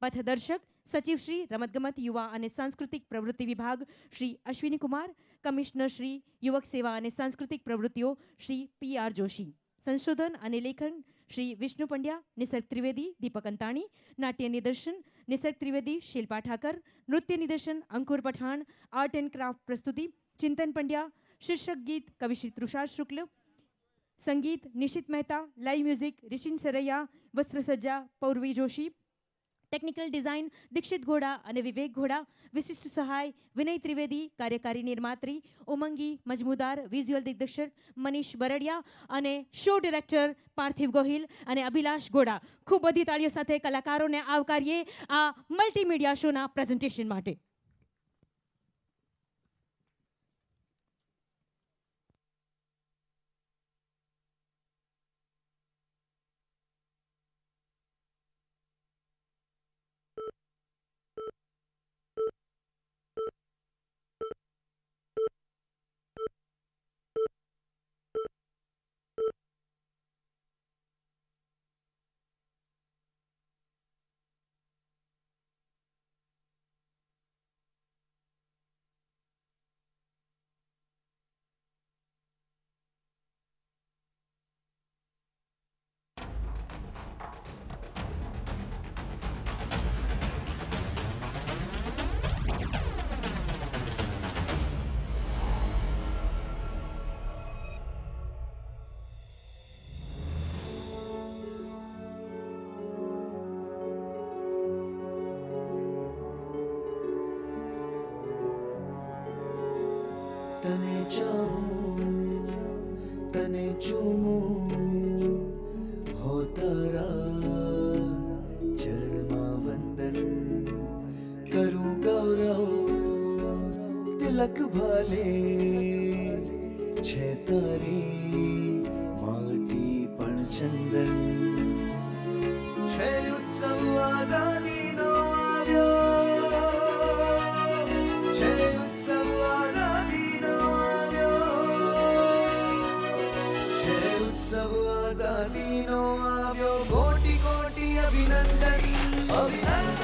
પથદર્શક સચિવ શ્રી રમતગમત, યુવા અને સાંસ્કૃતિક પ્રવૃત્તિ વિભાગ શ્રી અશ્વિની કુમાર. કમિશનર શ્રી યુવક સેવા અને સાંસ્કૃતિક પ્રવૃત્તિઓ શ્રી PR જોશી. સંશોધન અને લેખન શ્રી વિષ્ણુ પંડ્યા, નિસર્ગ ત્રિવેદી, દીપક અંતાણી. નાટ્ય નિદર્શન નિસર્ગ ત્રિવેદી, શિલ્પા ઠાકર. નૃત્ય નિદર્શન Ankur Pathan. Art and craft પ્રસ્તુતિ ચિંતન પંડ્યા. શીર્ષક ગીત કવિશ્રી તૃષાર શુક્લ. સંગીત નિશિત મહેતા. Live music Rishin Saraiya. વસ્ત્રસજ્જા પૌર્વી જોશી. ટેકનિકલ ડિઝાઇન દીક્ષિત ઘોડા અને વિવેક ઘોડા. વિશિષ્ટ સહાય વિનય ત્રિવેદી. કાર્યકારી નિર્માત્રી ઉમંગી મજમુદાર. વિઝ્યુઅલ દિગ્દર્શક મનીષ બરડિયા અને શો ડિરેક્ટર પાર્થિવ ગોહિલ અને અભિલાષ ઘોડા. ખૂબ બધી તાળીઓ સાથે કલાકારોને આવકારીએ આ મલ્ટીમીડિયા શોના પ્રેઝન્ટેશન માટે. તને ચાહું તને ચૂમું હો તારા ચરણમાં વંદન કરું ગૌરવ તિલક ભાલે છે તારી માટી પણ ચંદન છે ઉત્સવ આઝાદીનો આવ્યો છે ઉત્સવ આઝાદીનો આવ્યો છે ઉત્સવ આઝાદીનો આવ્યો કોટી કોટી અભિનંદન અભિનંદન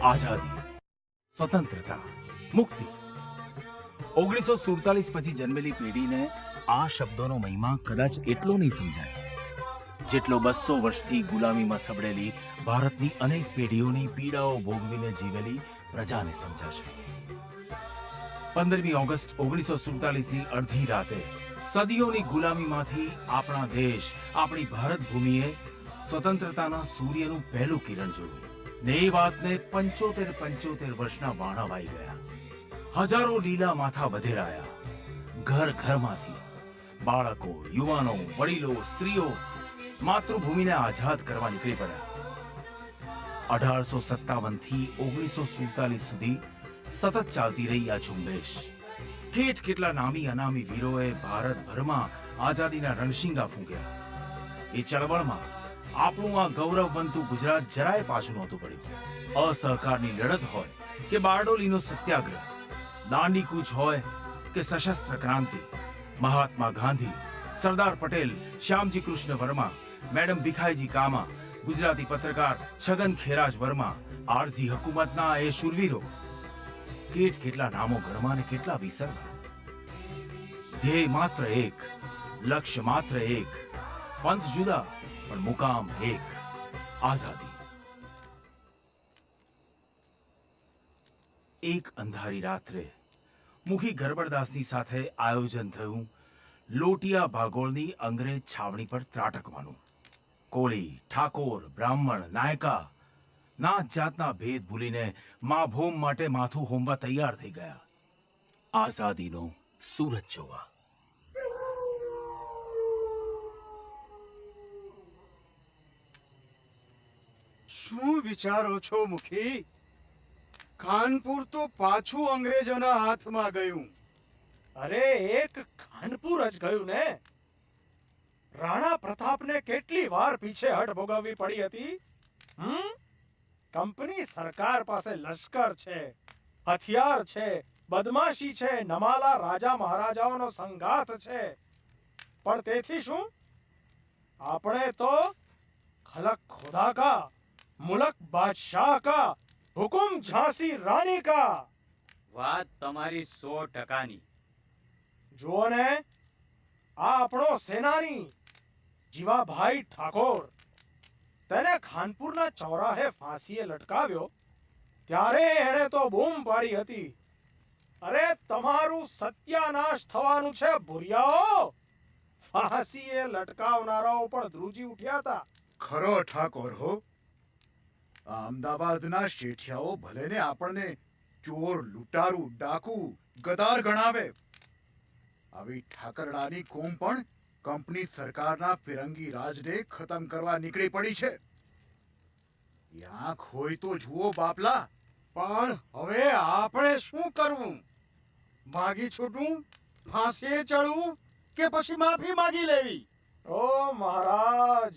આઝાદી, સ્વતંત્રતા, મુક્તિ. 1947 પછી જન્મેલી પેઢીને આ શબ્દોનો મહિમા કદાચ એટલો નહીં સમજાય જેટલો 200 વર્ષથી ગુલામીમાં સબડેલી ભારતની અનેક પેઢીઓની પીડાઓ ભોગવીને જીવેલી પ્રજાને સમજાશે. 15મી ઓગસ્ટ 1947ની અડધી રાતે સદીઓની ગુલામીમાંથી આપણા દેશ, આપણી ભારત ભૂમિએ સ્વતંત્રતાના સૂર્યનું પહેલું કિરણ જોયું ને એ વાતને 75 વર્ષના વાણા વાઈ ગયા. હજારો લીલા માથા વધેરાયા. ઘર ઘરમાંથી બાળકો, યુવાનો, વડીલો, સ્ત્રીઓ માતૃભૂમિને આઝાદ કરવા નીકળી પડ્યા. 1857 થી 1947 સુધી સતત ચાલતી રહી આ ઝુંબેશ. કેટલા નામી અનામી વીરોએ ભારતભરમાં આઝાદીના રણશીંગા ફૂંક્યા. એ ચળવળમાં આપણું આ ગૌરવવંતું ગુજરાત જરાય પાછું નહોતું પડ્યું. અસહકારની લડત હોય કે બારડોલીનો સત્યાગ્રહ, દાંડી કૂચ હોય કે સશસ્ત્ર ક્રાંતિ, મહાત્મા ગાંધી, સરદાર પટેલ, શ્યામજી કૃષ્ણ વર્મા, મેડમ ભીખાઈજી કામા, ગુજરાતી પત્રકાર છગન ખેરાજ વર્મા, આરઝી હકુમતના એ શૂરવીરો, કેટલા નામો ગણવા ને કેટલા વિસરવા. ધ્યેય માત્ર એક, લક્ષ્ય માત્ર એક, પંથ જુદા પણ મુકામ એક, આઝાદી. એક અંધારી રાત્રે મુખી ગરબડદાસની સાથે આયોજન થયું લોટિયા ભાગોળની અંગ્રેજ છાવણી પર ત્રાટકવાનું. કોળી, ઠાકોર, બ્રાહ્મણ, નાયકા નાત જાતના ભેદ ભૂલીને મા ભૂમ માટે માથું હોમવા તૈયાર થઈ ગયા, આઝાદીનો સૂરજ જોવા. શું વિચારો છો મુખી? કાનપુર તો પાછું અંગ્રેજોના હાથમાં ગયું. અરે એક કાનપુર જ ગયું ને. રાણા પ્રતાપને કેટલી વાર પીછેહટ ભોગવવી પડી હતી. કંપની સરકાર પાસે લશ્કર છે, હથિયાર છે, બદમાશી છે, નમાલા રાજા મહારાજાઓનો સંગાથ છે, પણ તેથી શું? આપણે તો ખલક ખુદા કા, મુલક બાદશાહ કા, હુકુમ ઝાંસી રાણી કા. વાત તમારી 100%ની. જુઓ ને, આ આપણો સેનાની જીવાભાઈ ઠાકોર, તેને ખાનપુરના ચોરાહે ફાંસીએ લટકાવ્યો ત્યારે એણે તો બૂમ પાડી હતી, અરે તમારું સત્યાનાશ થવાનું છે ભુરિયાઓ. ફાંસીએ લટકાવનારાઓ પણ ધ્રુજી ઉઠ્યા હતા. ખરો ઠાકોર હો. આ અમદાવાદના શેઠિયાઓ ભલે ને આપણને ચોર, લૂંટારું, ડાકુ, ગદાર ગણાવે, આવી ઠાકરડાની કોમ પણ કંપની સરકારના ફિરંગી રાજને ખતમ કરવા નીકળી પડી છે. એ આંખ હોય તો જુઓ બાપલા. પણ હવે આપણે શું કરવું? માગી છૂટવું, ફાંસીએ ચડવું કે પછી માફી માગી લેવી? ઓ મહારાજ,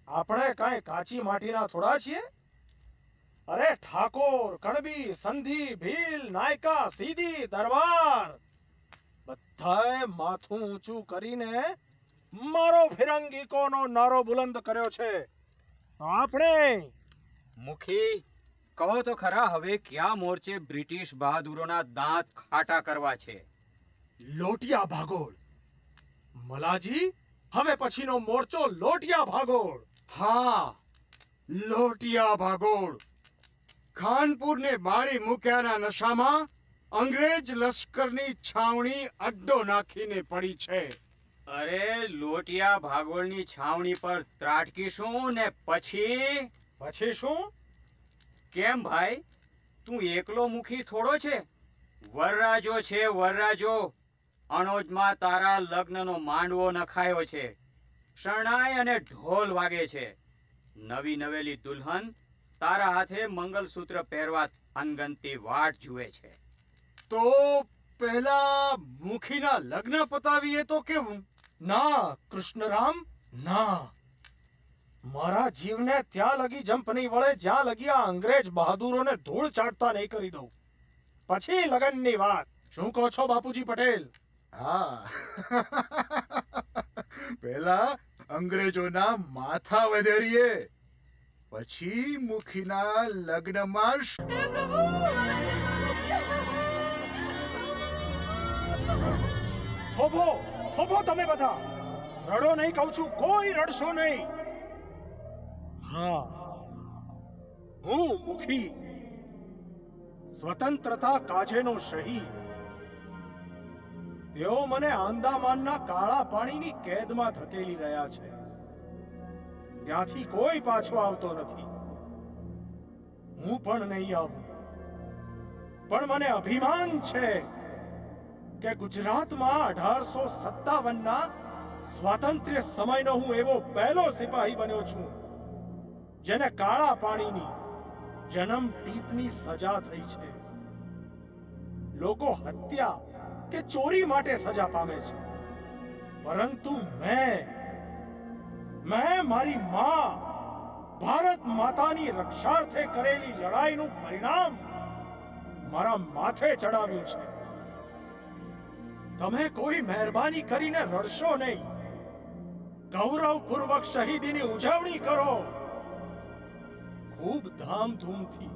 આપણે કાંઈ કાચી માટીના થોડા છીએ? અરે ઠાકોર, કણબી, સંધી, ભીલ, નાયકા, સીધી, દરબાર બધાએ માથું ઊંચું કરીને મારો ફિરંગીકોનો નારો બુલંદ કર્યો છે. આપણે મુખી, કહો તો ખરા, હવે કયા મોરચે બ્રિટિશ બહાદુરોના દાંત ખાટા કરવા છે? લોટિયા ભાગોળ. મલાજી, હવે પછીનો મોરચો લોટિયા ભાગોળ. હા, લોટિયા ભાગોળ. ખાનપુરને બાળી મૂક્યાના નશામાં અંગ્રેજ લશ્કરની છાવણી અડ્ડો નાખીને પડી છે. અરે લોટિયા ભાગોળની છાવણી પર ત્રાટકીશું ને પછી શું? કેમ ભાઈ, તું એકલો મુખી થોડો છે? વરરાજો છે, વરરાજો. અણોજમાં તારા લગ્નનો માંડવો નખાયો છે. શરણાઈ અને ઢોલ વાગે છે. નવી નવેલી દુલ્હન તારા હાથે મંગલસૂત્ર પહેરવા અનગનતી વાટ જુએ છે. તો પહેલા મુખીના લગ્ન પતાવીએ તો કેવું? ના કૃષ્ણરામ, ના. મારા જીવને ત્યાં લગી જંપ નહીં વળે જ્યાં લગી આ અંગ્રેજ બહાદુરોને ધૂળ ચાટતા નહીં કરી દઉં. પછી લગનની વાત. શું કહો છો બાપુજી પટેલ? હા. પહેલા અંગ્રેજોના માથા વધેરીએ, પછી મુખીના લગ્નમાં થોભો થોભો તમે બધા. રડો નહીં કહું છું, કોઈ રડશો નહીં. હા, હું મુખી, સ્વતંત્રતા કાજેનો શહીદ. તેઓ મને આંદામાનના કાળા પાણીની કેદમાં ધકેલી રહ્યા છે. ત્યાંથી કોઈ પાછો આવતો નથી. હું પણ નહીં આવું. પણ મને અભિમાન છે કે ગુજરાતમાં 1857ના સ્વાતંત્ર્ય સમયનો હું એવો પહેલો સિપાહી બન્યો છું જેને કાળા પાણીની જન્મ ટીપની સજા થઈ છે. લોકો હત્યા કે ચોરી માટે સજા પામે છે, પરંતુ મેં મારી માં ભારત માતાની રક્ષાર્થે કરેલી લડાઈનું પરિણામ મારા માથે ચડાવ્યું છે. તમે કોઈ મહેરબાની કરીને રડશો નહીં. ગૌરવપૂર્વક શહીદીની ઉજવણી કરો. ખૂબ ધામધૂમથી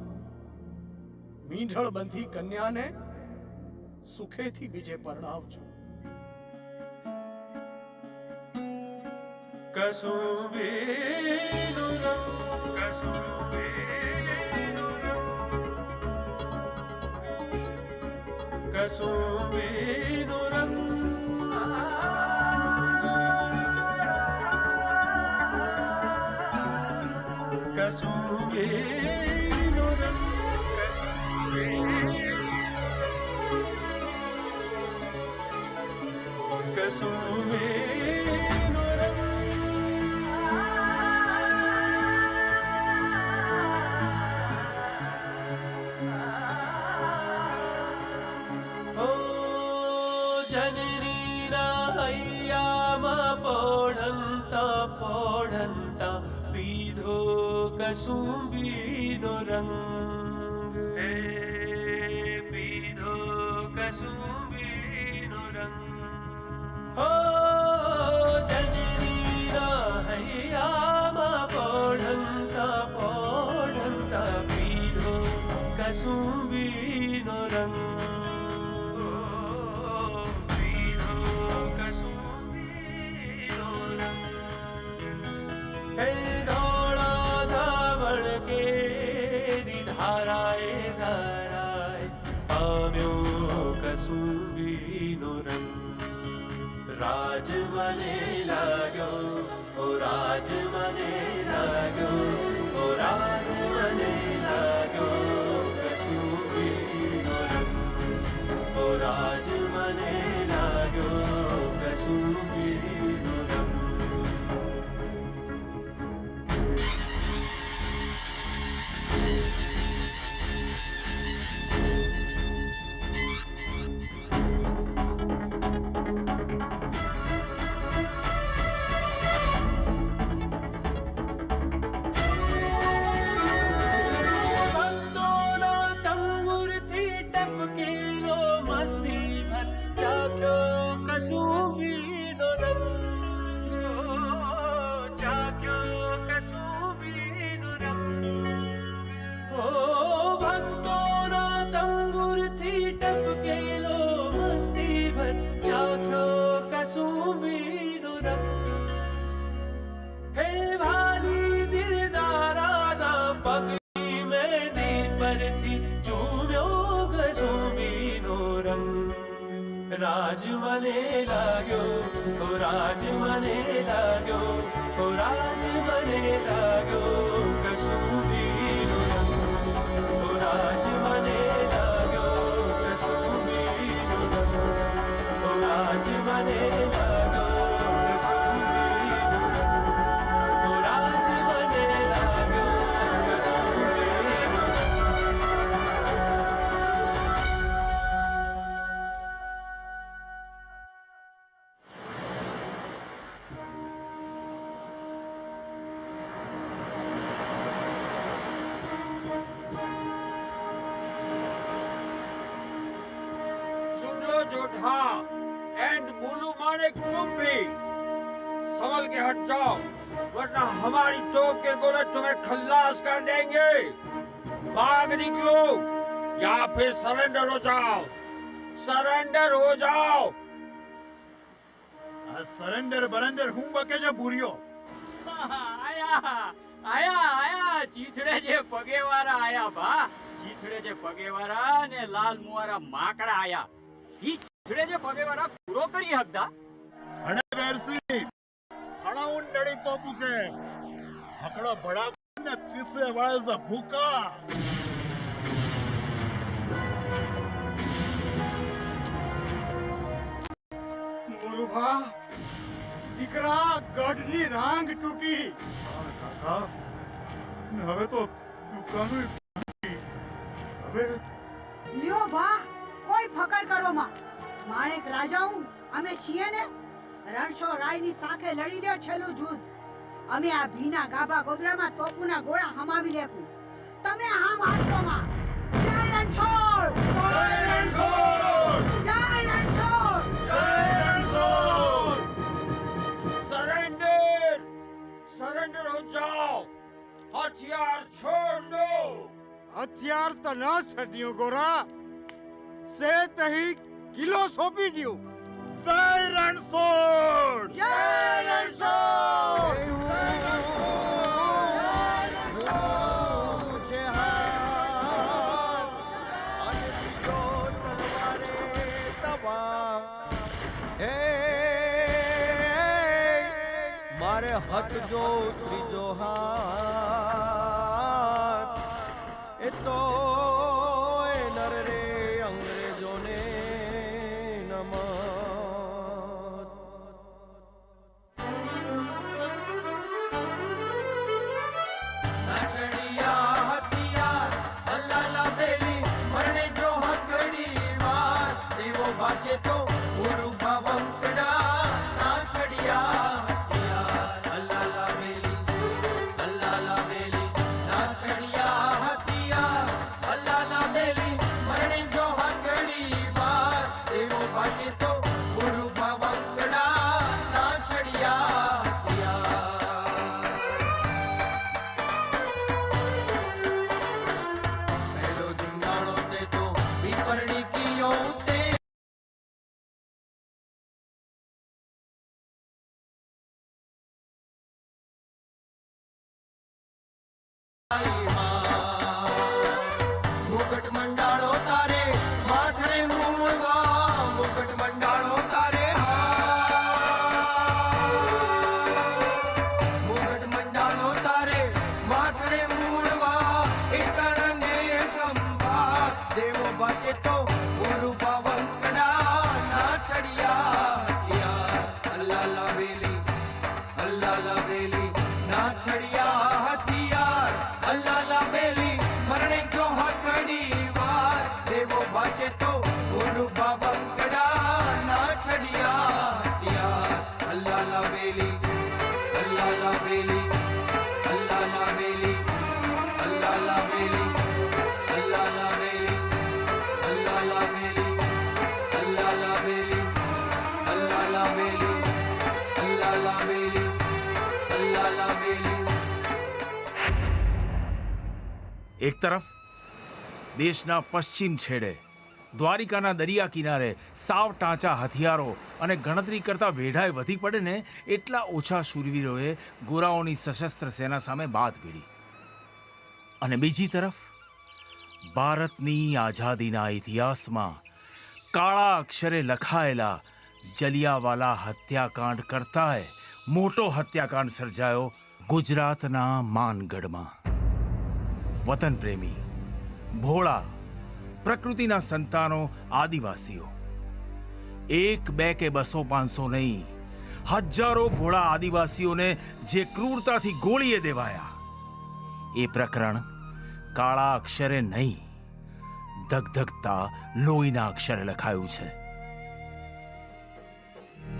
મીંઢળ બંધી કન્યાને સુખેથી બીજે પરણાવજો. કસુંબીનો રંગ, પીધો કસુંબીનો રંગ. હો જનનીના હૈયામાં પોઢંતા પોઢંતા પીધો કસુંબીનો રંગ. પીધો કસુંબીનો રંગ. હે ધારાએ ધારાએ પામ્યો કસુંબીનો રંગ. રાજ મને લાગ્યો, ઓ રાજ મને લાગ્યો, ઓ રાજ મને લાગ્યો કસુંબીનો રંગ. ઓ રાજ મને લાગ્યો કસુંબીનો રંગ. मस्ती भर जाग्यो कसुबीनो रंग जाग्यो कसुबीनो रंग ओ भक्तोना तंबुरथी टपकेलो मस्ती भर जाग्यो कसुबीनो रंग हे भाली दिलदाराना पगड़ी मेहंदी परथी चूम्यो गसूबीनो रंग राज मने लाग्यो ओ राज मने लाग्यो ओ राज मने लाग्यो कसुबीनो रंग ओ राज मने लाग्यो कसुबीनो रंग ओ राज मने लाग्यो कसुबीनो रंग ओ राज मने लाग्यो कसुबीनो सुन लो जोधा एंड मुलू माने तुम भी संभल के हट जाओ वरना हमारी तोप के गोले तुम्हें खल्लास कर देंगे भाग निकलो या फिर सरेंडर हो जाओ सरेंडर हो जाओ આ સરેન્ડર બરેન્ડર હું બકે છે ભૂરિયો આયા આયા આયા ચીથડે જે પગેવારા આયા ભા ચીથડે જે પગેવારા ને લાલ મુવારા માકડા આયા ઈ ચીથડે જે પગેવારા પૂરો કરી હકદા અને વેરસી ખણાઉન નડી તો બુકે હકડો બડા ને ચીસે વાળે ઝ ભૂકા મુરુભા દીકરા ગઢની રાંગ તૂટી કાકા હવે તો દુકાનો હવે લ્યો ભા કોઈ ફકર કરો માં માણેક રાજાઉં અમે છીએ ને રણછો રાયની સાખે લડી લ્યો છેલ્લું જૂથ અમે આ ભીના ગાભા ગોદડામાં તોપુના ગોળા હમાવી લેકું તમે હામ હાશો માં જય રણછોડ જય રણછોડ જય રણછોડ જય રણછોડ सरेंडर सरेंडर हो जाओ हथियार छोड़ दो હથિયાર તો ન છડ્યું ગોરા સે તહી કિલો સોંપી દ્યું જય રણછોડ જય રણછોડ મારે હથ જો ત્રીજો હાથ એ તો નર રે અંગ્રેજોને નમત નાચડિયા હથિયાર અલ્લાલા બેલી મરણે જો હકડી વાર દેવો વાંચે તો ગુરુ ભવંકડા નાચડિયા મુકટ મંડાળો તારે માથે મૂળવા મુકટ મંડાળો એક તરફ દેશના પશ્ચિમ છેડે દ્વારિકાના દરિયા કિનારે સાવ ટાંચા હથિયારો અને ગણતરી કરતા વેઢાએ વધી પડે ને એટલા ઓછા શૂરવીરોએ ગોરાઓની સશસ્ત્ર સેના સામે બાદ ભીડી. અને બીજી તરફ ભારતની આઝાદીના ઇતિહાસમાં કાળા અક્ષરે લખાયેલા જલિયાવાલા હત્યાકાંડ કરતાંય મોટો હત્યાકાંડ સર્જાયો ગુજરાતના માનગઢમાં. વતન પ્રેમી, ભોળા, પ્રકૃતિના સંતાનો આદિવાસીઓ, 1, 2 કે 200, 500 નહીં, હજારો ભોળા આદિવાસીઓને જે ક્રૂરતાથી ગોળીએ દેવાયા, એ પ્રકરણ કાળા અક્ષરે નહીં, ધગધગતા લોહીના અક્ષરે લખાયું છે.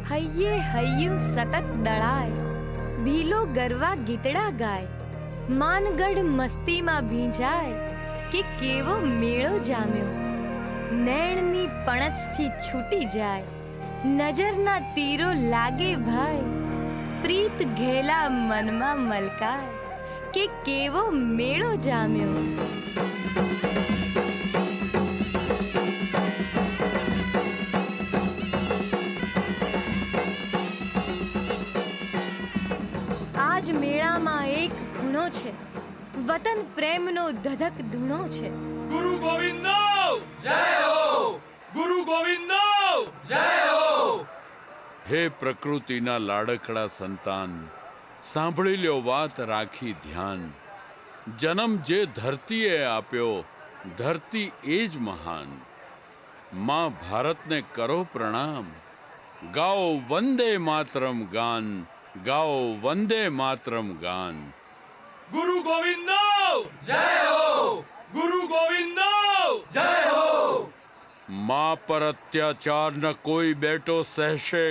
હૈયે હૈયું સતત દળાય, ભીલો ગરવા ગીતડા ગાય, માનગઢ મસ્તીમાં ભીંજાય કે કેવો મેળો જામ્યો. નૈણની પણછથી છૂટી જાય, નજરના તીરો લાગે ભાઈ, પ્રીત ઘેલા મનમાં મલકાય કે કેવો મેળો જામ્યો. આજ મેળામાં એક ખૂણો છે, વતન પ્રેમનો ધધક ધૂણો છે. ગુરુ ગોવિંદનો જય હો, ગુરુ ગોવિંદનો જય હો. હે પ્રકૃતિના લાડકડા સંતાન, સાંભળી લ્યો વાત રાખી ધ્યાન. જન્મ જે ધરતીએ આપ્યો, ધરતી એ જ મહાન. માં ભારતને કરો પ્રણામ, ગાઓ વંદે માતરમ ગાન, ગાઓ વંદે માતરમ ગાન. ગુરુ ગોવિંદનો જય હો, ગુરુ ગોવિંદનો જય હો. માં પર અત્યાચાર ન કોઈ બેટો સહેશે,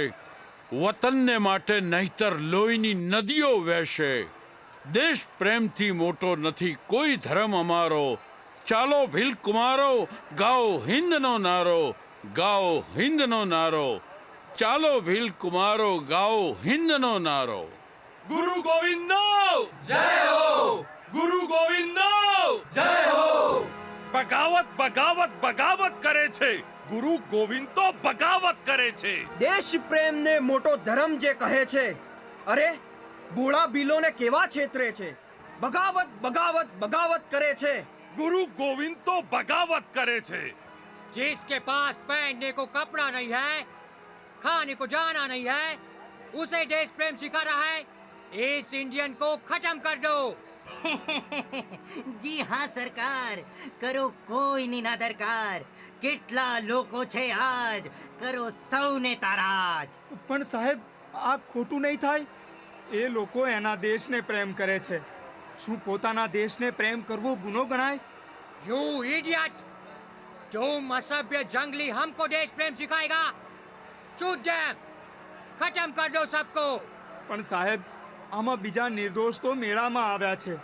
વતનને માટે નહીતર લોહીની નદીઓ વહેશે. દેશ પ્રેમથી મોટો નથી કોઈ ધર્મ અમારો, ચાલો ભીલ કુમારો, ગાઓ હિન્દનો નારો, ગાઓ હિન્દનો નારો. ચાલો ભીલ કુમારો, ગાઓ હિન્દનો નારો. ગુરુ ગોવિંદનો જય હો, ગુરુ ગોવિંદનો જય હો. બગાવત બગાવત બગાવત કરે છે, ગુરુ ગોવિંદ તો બગાવત કરે છે. દેશ પ્રેમને મોટો ધર્મ જે કહે છે, અરે ભોળા ભીલોને કેવા છેતરે છે. બગાવત બગાવત બગાવત કરે છે, गुरु गोविंद तो बगावत करे छे. जिसके पास पहनने को कपड़ा नहीं है, खाने को जाना नहीं है, उसे देश प्रेम सिखा रहा है. इस इंडियन को खत्म कर दो. જી હા સરકાર, કરો કોઈની ના દરકાર. કેટલા લોકો છે આજ, કરો સૌને તારાજ. પણ સાહેબ આ ખોટું નહીં થાય. એ લોકો એના દેશને પ્રેમ કરે છે. શું પોતાના દેશને પ્રેમ કરવો ગુનો ગણાય? You idiot! तुम असभ्य जंगली हमको देश प्रेम सिखाएगा? Shoot them! खत्म कर दो सबको. પણ સાહેબ આમાં બીજા નિર્દોષ તો મેળામાં આવ્યા છે.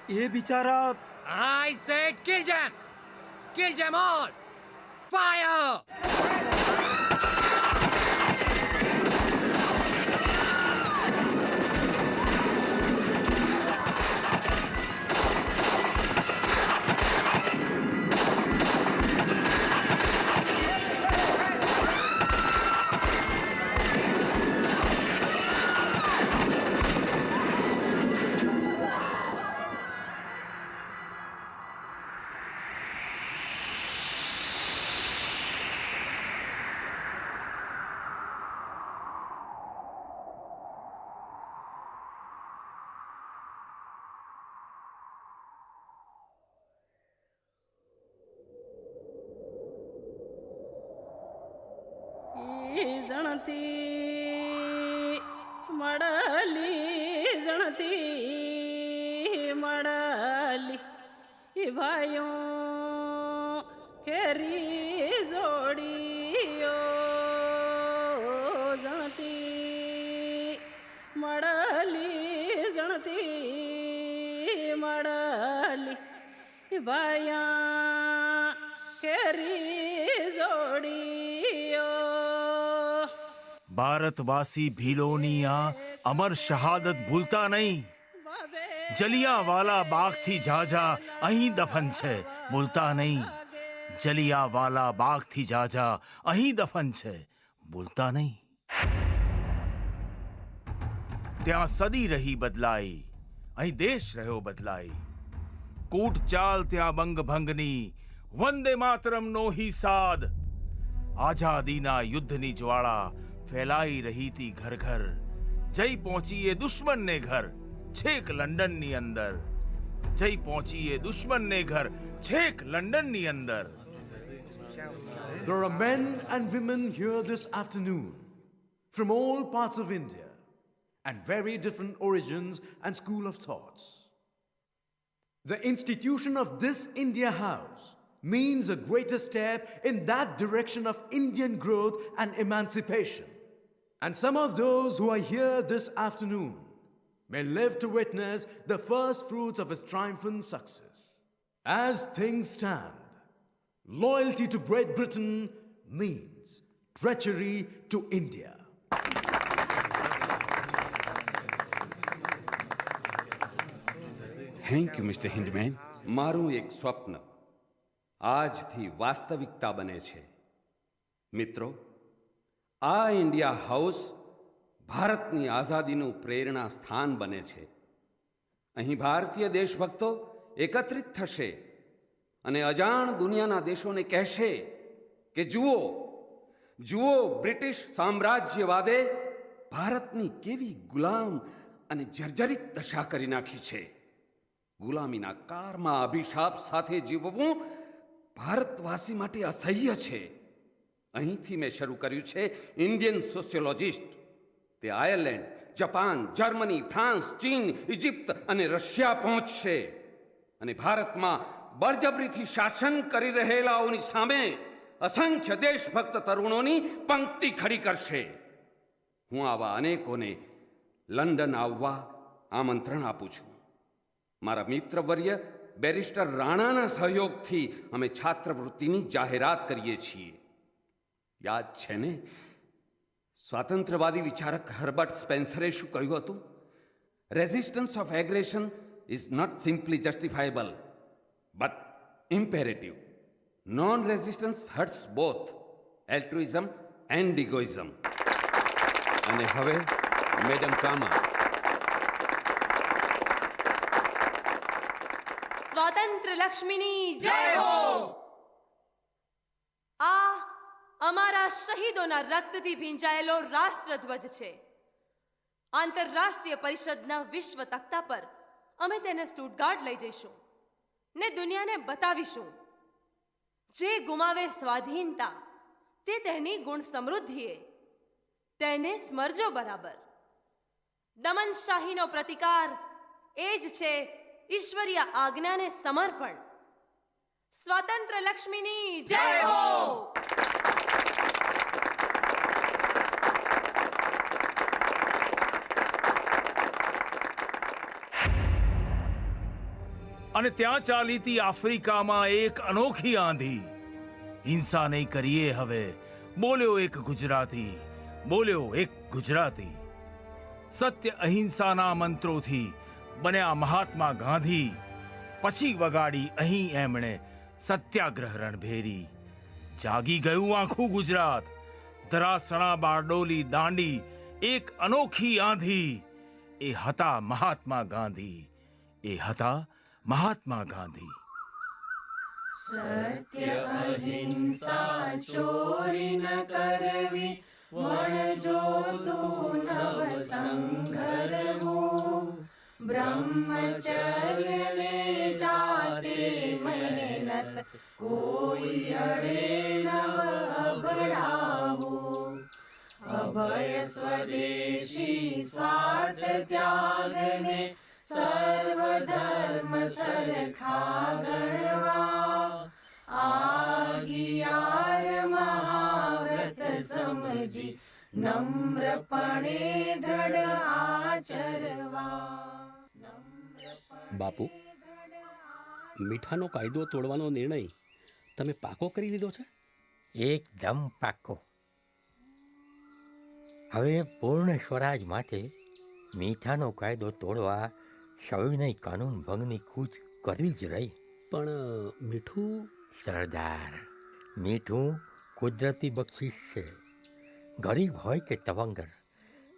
એ બિચારા. I said kill them! Kill them all! Fire! જણતી મળલી, જણતી મળલી, એ ભાઈઓ કેરી જોડીઓ. જણતી મળલી, જણતી મળલી, એ ભાઈયા કેરી જોડીઓ. ભારતવાસી ભીલોની આ અમર શહાદત ભૂલતા નહીં. જલિયાવાલા બાગથી જાજા અહીં દફન છે, બોલતા નહીં. જલિયાવાલા બાગથી જાજા અહીં દફન છે, બોલતા નહીં. ત્યાં સદી રહી બદલાઈ, અહીં દેશ રહ્યો બદલાઈ. કૂટ ચાલ ત્યાં બંગભંગની, વંદે માતરમનો હી સાદ. આઝાદીના યુદ્ધની જ્વાળા ફેલાઈ રહી તી ઘર ઘર. જઈ પહોંચી એ દુશ્મનને ઘર, છેક લંડનની અંદર. જઈ પહોંચી એ દુશ્મનને ઘર, છેક લંડનની અંદર. There are men and women here this afternoon from all parts of India and very different origins and school of thoughts. The institution of this India House means a greater step in that direction of Indian growth and emancipation. And some of those who are here this afternoon may live to witness the first fruits of his triumphant success. As things stand, loyalty to Great Britain means treachery to India. Thank you mister Hyndman. મારું એક સ્વપ્ન આજથી વાસ્તવિકતા બને છે. મિત્રો, આ India house ભારતની આઝાદીનું પ્રેરણા સ્થાન બને છે. અહીં ભારતીય દેશભક્તો એકત્રિત થશે અને અજાણ દુનિયાના દેશોને કહેશે કે જુઓ જુઓ, બ્રિટિશ સામ્રાજ્યવાદે ભારતની કેવી ગુલામ અને જર્જરિત દશા કરી નાખી છે. ગુલામીના કારમાં અભિશાપ સાથે જીવવું ભારતવાસી માટે અસહ્ય છે. અહીંથી મેં શરૂ કર્યું છે ઇન્ડિયન સોશિયોલોજિસ્ટ. તે આયર્લેન્ડ, જાપાન, જર્મની, ફ્રાન્સ, ચીન, ઇજિપ્ત અને રશિયા પહોંચશે અને ભારતમાં બળજબરીથી શાસન કરી રહેલાઓની સામે અસંખ્ય દેશભક્ત તરુણોની પંક્તિ ખડી કરશે. હું આવા અનેકોને લંડન આવવા આમંત્રણ આપું છું. મારા મિત્રવર્ય બેરિસ્ટર રાણાના સહયોગથી અમે છાત્રવૃત્તિની જાહેરાત કરીએ છીએ. યાદ છે ને, સ્વાતંત્ર્યવાદી વિચારક હર્બર્ટ સ્પેન્સરે શું કહ્યું હતું? Resistance of aggression is not simply justifiable but imperative. Non resistance hurts both altruism and egoism. અને હવે મેડમ કામા. સ્વાતંત્ર્ય લક્ષ્મીની જય હો. આ અમારા શહીદોના રક્તથી ભીંજાયેલો રાષ્ટ્રધ્વજ છે. આંતરરાષ્ટ્રીય પરિષદના વિશ્વ તખ્તા પર અમે તેને સ્ટુટગાર્ટ લઈ જઈશું ને દુનિયાને બતાવીશું. જે ગુમાવે સ્વાધીનતા તે તેની ગુણ સમૃદ્ધિએ. તેને સ્મરજો બરાબર. દમનશાહીનો પ્રતિકાર એ જ છે ઈશ્વરીય આજ્ઞાને સમર્પણ. સ્વાતંત્ર્ય લક્ષ્મીની જય હો. અને ત્યાં ચાલીતી આફ્રિકામાં એક અનોખી આંધી. હિંસા નહીં કરીએ હવે, બોલ્યો એક ગુજરાતી, બોલ્યો એક ગુજરાતી. સત્ય અહિંસાના મંત્રોથી બન્યા મહાત્મા ગાંધી. પછી વગાડી અહીં એમણે સત્યાગ્રહ રણભેરી. જાગી ગયું આખું ગુજરાત. ધરાસણા બારડોલી દાંડી એક અનોખી આંધી. એ હતા મહાત્મા ગાંધી, એ હતા મહાત્મા ગાંધી. સત્ય અહિંસા ચોરી ન કરવી, વણજો તું નવ સંઘરવું. બ્રહ્મચર્ય ને જાતે મહેનત, કોઈ અડે નવ અભડાવું. અભય સ્વદેશી સ્વાર્થ ત્યાગને, સર્વ ધર્મ સરખા ગણવા. આગિયાર મહાવ્રત સમજી, નમ્રપણે દ્રઢ આચરવા. બાપુ, મીઠાનો કાયદો તોડવાનો નિર્ણય તમે પાકો કરી લીધો છે? એકદમ પાકો. હવે પૂર્ણ સ્વરાજ માટે મીઠાનો કાયદો તોડવા સવિનય કાનૂન ભંગની કૂચ કરવી જ રહી. પણ મીઠું સરદાર, મીઠું કુદરતી બક્ષિસ છે. ગરીબ હોય કે તવંગર,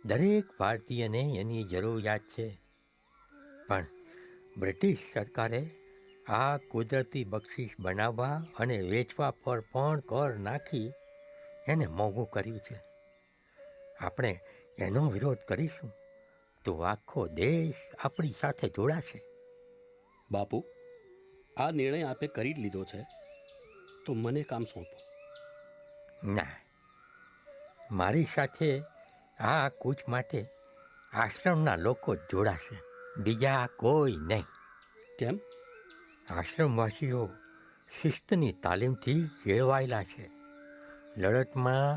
દરેક ભારતીયને એની જરૂરિયાત છે. પણ બ્રિટિશ સરકારે આ કુદરતી બક્ષિસ બનાવવા અને વેચવા પર પણ કર નાખી એને મોંઘું કર્યું છે. આપણે એનો વિરોધ કરીશું તો આખો દેશ આપણી સાથે જોડાશે. બાપુ, આ નિર્ણય આપે કરી જ લીધો છે તો મને કામ સોંપો. ના, મારી સાથે આ કૂચ માટે આશ્રમના લોકો જ જોડાશે, બીજા કોઈ નહીં. કેમ? આશ્રમવાસીઓ શિસ્તની તાલીમથી કેળવાયેલા છે. લડતમાં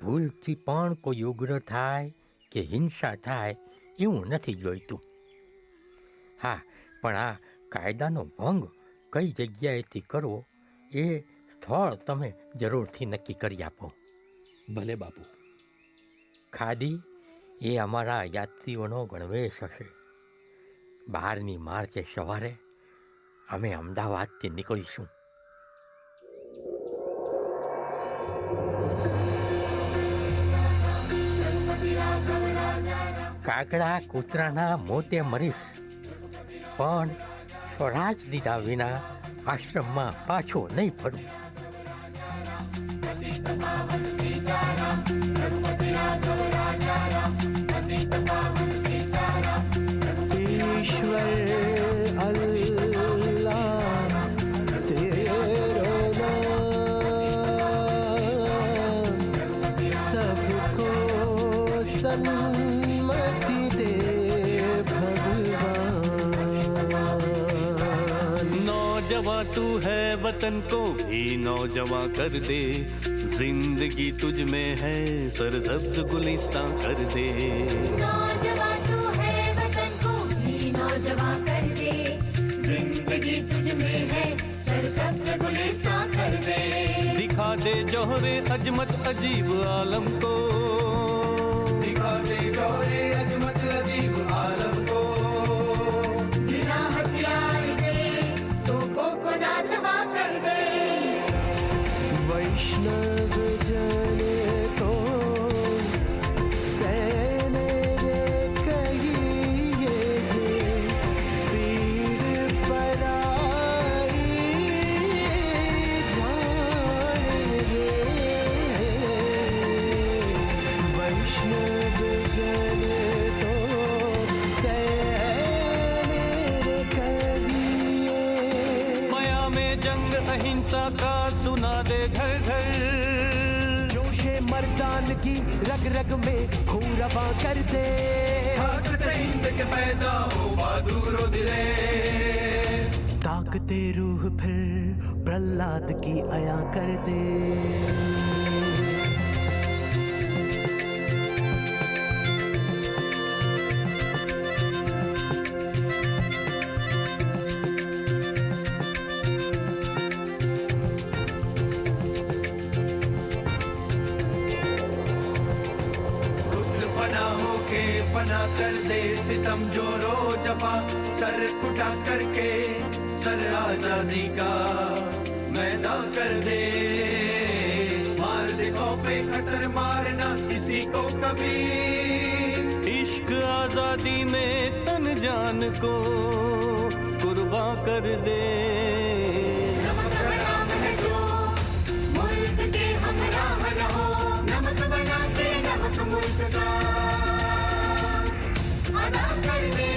ભૂલથી પણ કોઈ ઉગ્ર થાય કે હિંસા થાય એવું નથી જોઈતું. હા, પણ આ કાયદાનો ભંગ કઈ જગ્યાએથી કરવો એ સ્થળ તમે જરૂરથી નક્કી કરી આપો. ભલે બાપુ. ખાદી એ અમારા યાત્રીઓનો ગણવેશ હશે. 12મી માર્ચે સવારે અમે અમદાવાદથી નીકળીશું. કાગડા કૂતરાના મોતે મરીશ, પણ સ્વરાજ દીધા વિના આશ્રમમાં પાછો નહીં ફરું. ईश्वर अल्लाह तेरो नाम सबको सन्मति दे भगवान। नौजवां तू है वतन को भी नौजवां कर दे, जिंदगी तुझ में है सरसब्ज गुलिस्तां कर दे। नौजवां तू है वतन को भी नौजवां कर दे, जिंदगी तुझ में है सरसब्ज गुलिस्तां कर दे। दिखा दे जोहरे अजमत अजीब आलम को, दिखा दे जोहरे अजमत अजीब आलम को। बिना हथियार के तोपों को नातवा कर दे। वैष्णव जन को कहने कहिए जे पीड़ पराई जाने रे। वैष्णव जन को कहने कहिए। माया में जंग अहिंसा का सुना दे घर घर, जोशे मर्दान की रग रग में हो रवा कर दे। खाक से हिंद के पैदा हो बहादुर दिले। ताकते रूह फिर प्रहलाद की आया कर दे। फना होके फना कर दे सितम जोरो जफा, सर कुटा करके सर आजादी का मैदान कर दे। मार दे पे खतर मारना किसी को कभी, इश्क आजादी में तन जान को कुर्बान कर दे। नमक बना है जो मुल्क के हमराह न हो, नमक बना के नमक मुल्क का अदा कर दे।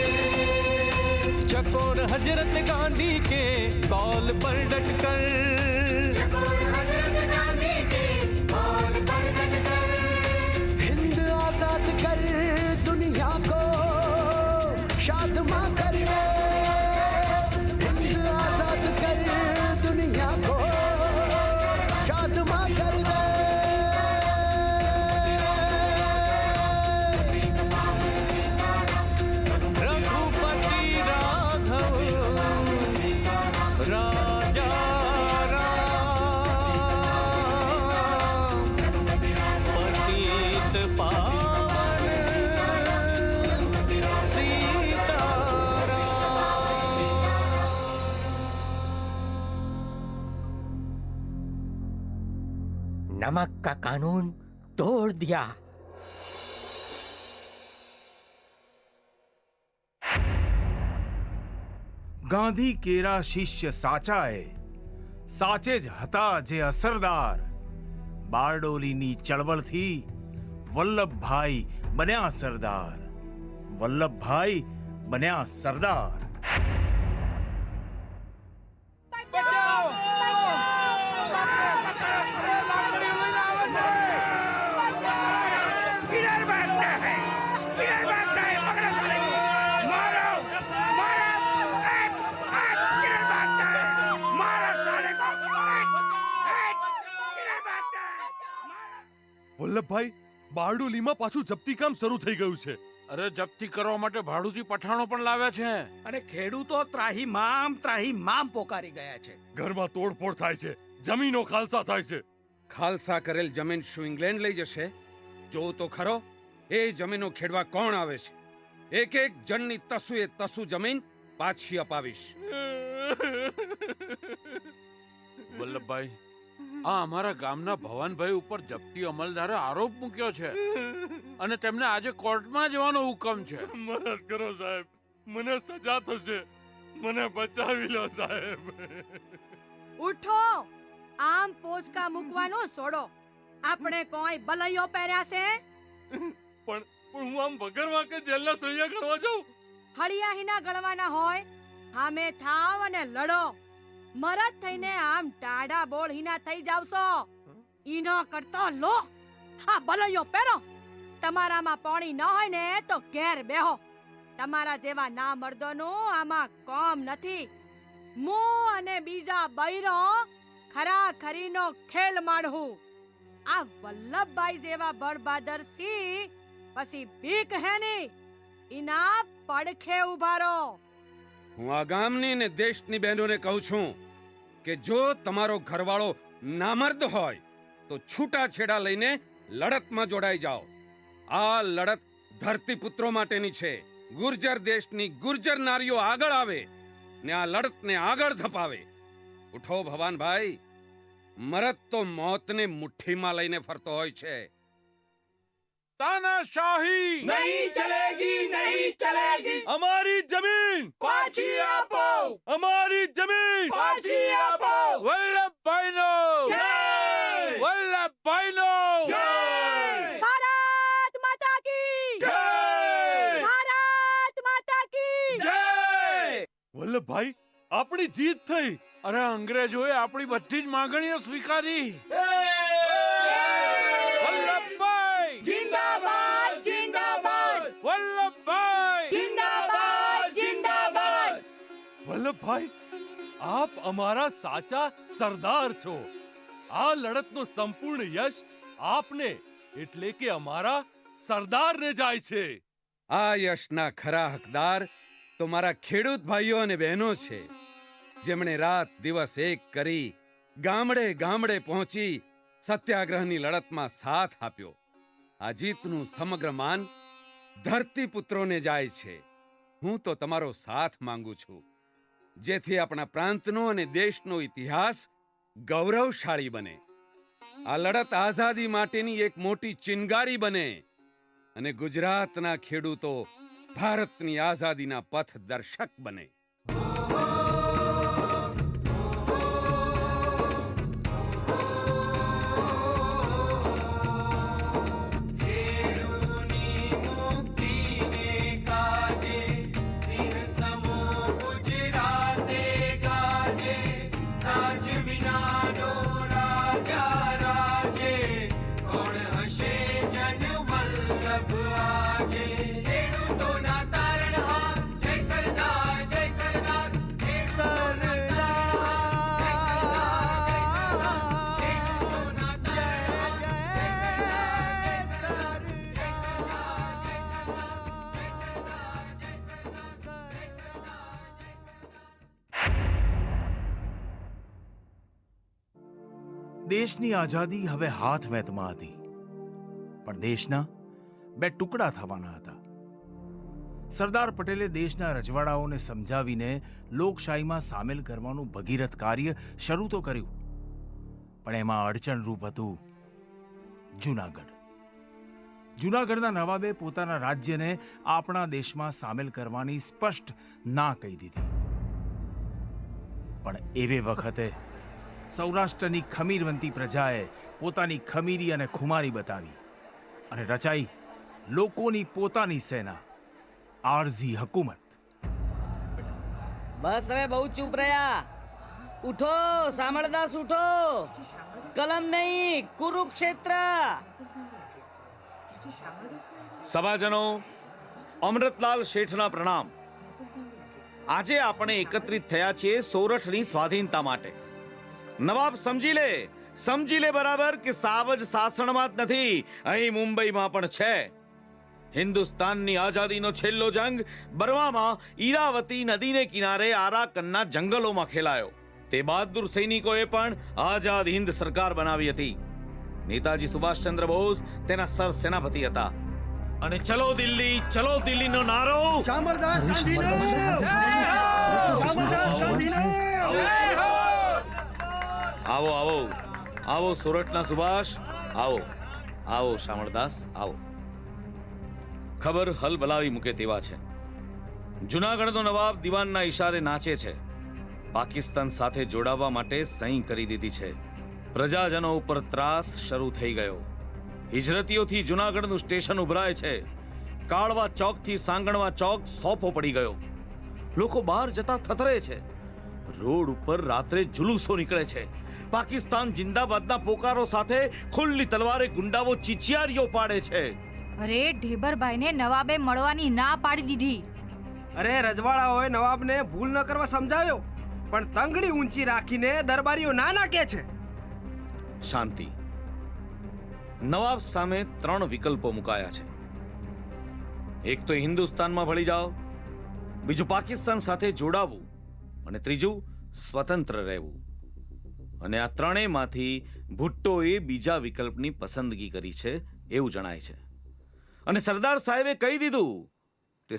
चकोर हजरत गांधी के कॉल पर डट कर, चकोर हजरत गांधी के कॉल पर डट कर। हिंद आजाद कर दुनिया को शादमा कर दे। हिंद आजाद कर दुनिया को शादमा कर दे। रघुपति राघव राजा राम। नमक का कानून तोड़ दिया। ગાંધી કેરા શિષ્ય સાચાએ, સાચે જ હતા જે અસરદાર. બારડોલીની ચળવળથી વલ્લભભાઈ બન્યા સરદાર. વલ્લભભાઈ બન્યા સરદાર. વલ્લભભાઈ, બારડોલીમાં પાછું જપ્તી કામ શરૂ થઈ ગયું છે. અરે જપ્તી કરવા માટે ભાડુતી પઠાણો પણ લાવ્યા છે. અને ખેડૂતો ત્રાહીમામ પોકારી ગયા છે. ઘરમાં તોડફોડ થાય છે, જમીનો ખાલસા થાય છે. ખાલસા કરેલ જમીન શું ઇંગ્લેન્ડ લઈ જશે? જોવું તો ખરો એ જમીનો ખેડવા કોણ આવે છે. એક એક જણની તસુએ તસુ જમીન પાછી અપાવીશ. વલ્લભભાઈ, આ અમારા ગામના ભવાનભાઈ ઉપર જપ્તી અમલદારે આરોપ મૂક્યો છે અને તેમને આજે કોર્ટમાં જવાનો હુકમ છે. મદદ કરો સાહેબ, મને સજા થશે. મને બચાવી લો સાહેબ. ઉઠો, આમ પોચકા મૂકવાનો છોડો. આપણે કોઈ બલૈયો પહેર્યા છે? પણ હું આમ વગર વાંકે જેલના સળિયા ગણવા જાઉં? હળિયાહીના ગણવાના હોય સામે થાવ અને લડો. મરદ થઈને આમ ટાઢા બોળ હીના થઈ જાવશો. ઈનો કરતો લો આ બલૈયો પહેરો. તમારામાં પાણી ન હોય ને તો ઘેર બેહો. તમારા જેવા ના મર્દોનું આમાં કોમ નથી. હું અને બીજા બૈરો ખરાખરીનો ખેલ માણું. આ વલ્લભભાઈ જેવા બળબાદર સિંહ પછી ભીખ હેની ઈના પડખે ઉભા રહો. હું આ ગામની ને દેશની બહેનોને કહું છું કે જો તમારો ઘરવાળો નામર્દ હોય તો છૂટાછેડા લઈને લડતમાં જોડાઈ જાઓ. આ લડત ધરતીપુત્રો માટેની છે. ગુર્જર દેશની ગુર્જર નારીઓ આગળ આવે ને આ લડતને આગળ ધપાવે. ઉઠો ભવાનભાઈ, મરદ તો મોતને મુઠ્ઠીમાં લઈને ફરતો હોય છે. તાનાશાહી નહીં ચલેગી, નહીં ચલેગી. અમારી જમીન પાછી આપો. અમારી જમીન પાછી આપો. વલ્લભભાઈનો જય. વલ્લભભાઈનો જય. ભારત માતા કી જય. ભારત માતા કી જય. વલ્લભભાઈ, આપણી જીત થઈ. અરે અંગ્રેજોએ આપણી બધી જ માંગણીઓ સ્વીકારી. વલ્લભભાઈ જિંદાબાદ, જિંદાબાદ. વલ્લભભાઈ જિંદાબાદ, જિંદાબાદ. વલ્લભભાઈ, આપ અમારા સાચા સરદાર છો. આ લડતનો સંપૂર્ણ યશ આપને એટલે કે અમારા સરદારને જાય છે. આ યશના ખરા હકદાર તો મારા ખેડૂત ભાઈઓ અને બહેનો છે, જેમણે રાત દિવસ એક કરી ગામડે ગામડે પહોંચી સત્યાગ્રહની લડતમાં સાથ આપ્યો. આ જીતનું સમગ્ર માન ધરતીપુત્રોને જાય છે. હું તો તમારો સાથ માંગુ છું, જેથી આપણા પ્રાંતનો અને દેશનો ઇતિહાસ ગૌરવશાળી બને. આ લડત આઝાદી માટેની એક મોટી ચિનગારી બને અને ગુજરાતના ખેડૂતો ભારતની આઝાદીના પથદર્શક બને. દેશની આઝાદી હવે હાથ વેતમાં હતી, પણ દેશના બે ટુકડા થવાના હતા. સરદાર પટેલે દેશના રજવાડાઓને સમજાવીને લોકશાહીમાં સામેલ કરવાનું ભગીરથ કાર્ય શરૂ તો કર્યું, પણ એમાં અડચણરૂપ હતું જુનાગઢ. જુનાગઢના નવાબે પોતાના રાજ્યને આપણા દેશમાં સામેલ કરવાની સ્પષ્ટ ના કહી દીધી. પણ એવે વખતે સૌરાષ્ટ્રની ખમીરવંતી પ્રજાએ પોતાની ખમીરી અને ખુમારી બતાવી અને રચાઈ લોકોની પોતાની સેના, આરઝી હકુમત. બસ હવે બહુ ચૂપ રહ્યા. ઉઠો શામળદાસ, ઉઠો. કલમ નહીં, કુરુક્ષેત્ર. સભાજનો, અમૃતલાલ શેઠના પ્રણામ. આજે આપણે એકત્રિત થયા છીએ સોરઠની સ્વાધીનતા માટે. નવાબ સમજી લે બરાબર કે સાવજ સાસણમાં જ નથી, અહીં મુંબઈમાં પણ છે. હિન્દુસ્તાનની આઝાદીનો છેલ્લો જંગ બર્મામાં ઈરાવતી નદીને કિનારે આરાકનના જંગલોમાં ખેલાયો. તે બહાદુર સૈનિકોએ પણ આઝાદ હિન્દ સરકાર બનાવી હતી. નેતાજી સુભાષચંદ્ર બોઝ તેના સર સેનાપતિ હતા. અને ચલો દિલ્હીનો નારો આવો સુરતના સુભાષ, આવો શામળદાસ, આવો. ખબર હલ બલાવી મૂકે તેવા છે. જુનાગઢનો નવાબ દિવાનના ઈશારે નાચે છે. પાકિસ્તાન સાથે જોડાવા માટે સહી કરી દીધી છે. પ્રજાજનો ઉપર ત્રાસ શરૂ થઈ ગયો. હિજરતીઓથી જુનાગઢનું સ્ટેશન ઉભરાય છે. કાળવા ચોકથી સાંગણવા ચોક સોફો પડી ગયો. લોકો બહાર જતા થથરે છે. રોડ ઉપર રાત્રે જુલુસો નીકળે છે. પાકિસ્તાન જિંદાબાદના પોકારો સાથે ખુલ્લી તલવારે ગુંડાઓ ચીચિયારીઓ પાડે છે. અરે ઢેબરભાઈને નવાબે મળવાની ના પાડી દીધી. અરે રજવાડાઓએ નવાબને ભૂલ ન કરવા સમજાવ્યો, પણ તંગડી ઊંચી રાખીને દરબારીઓ ના નાકે છે. શાંતિ. નવાબ સામે 3 વિકલ્પો મુકાયા છે. એક તો હિન્દુસ્તાનમાં ભળી જાઓ, બીજું પાકિસ્તાન સાથે જોડાવું, અને ત્રીજું સ્વતંત્ર રહેવું. અને આ ત્રણેયમાંથી ભુટ્ટોએ બીજા વિકલ્પની પસંદગી કરી છે એવું જણાય છે. અને સરદાર સાહેબે કહી દીધું તે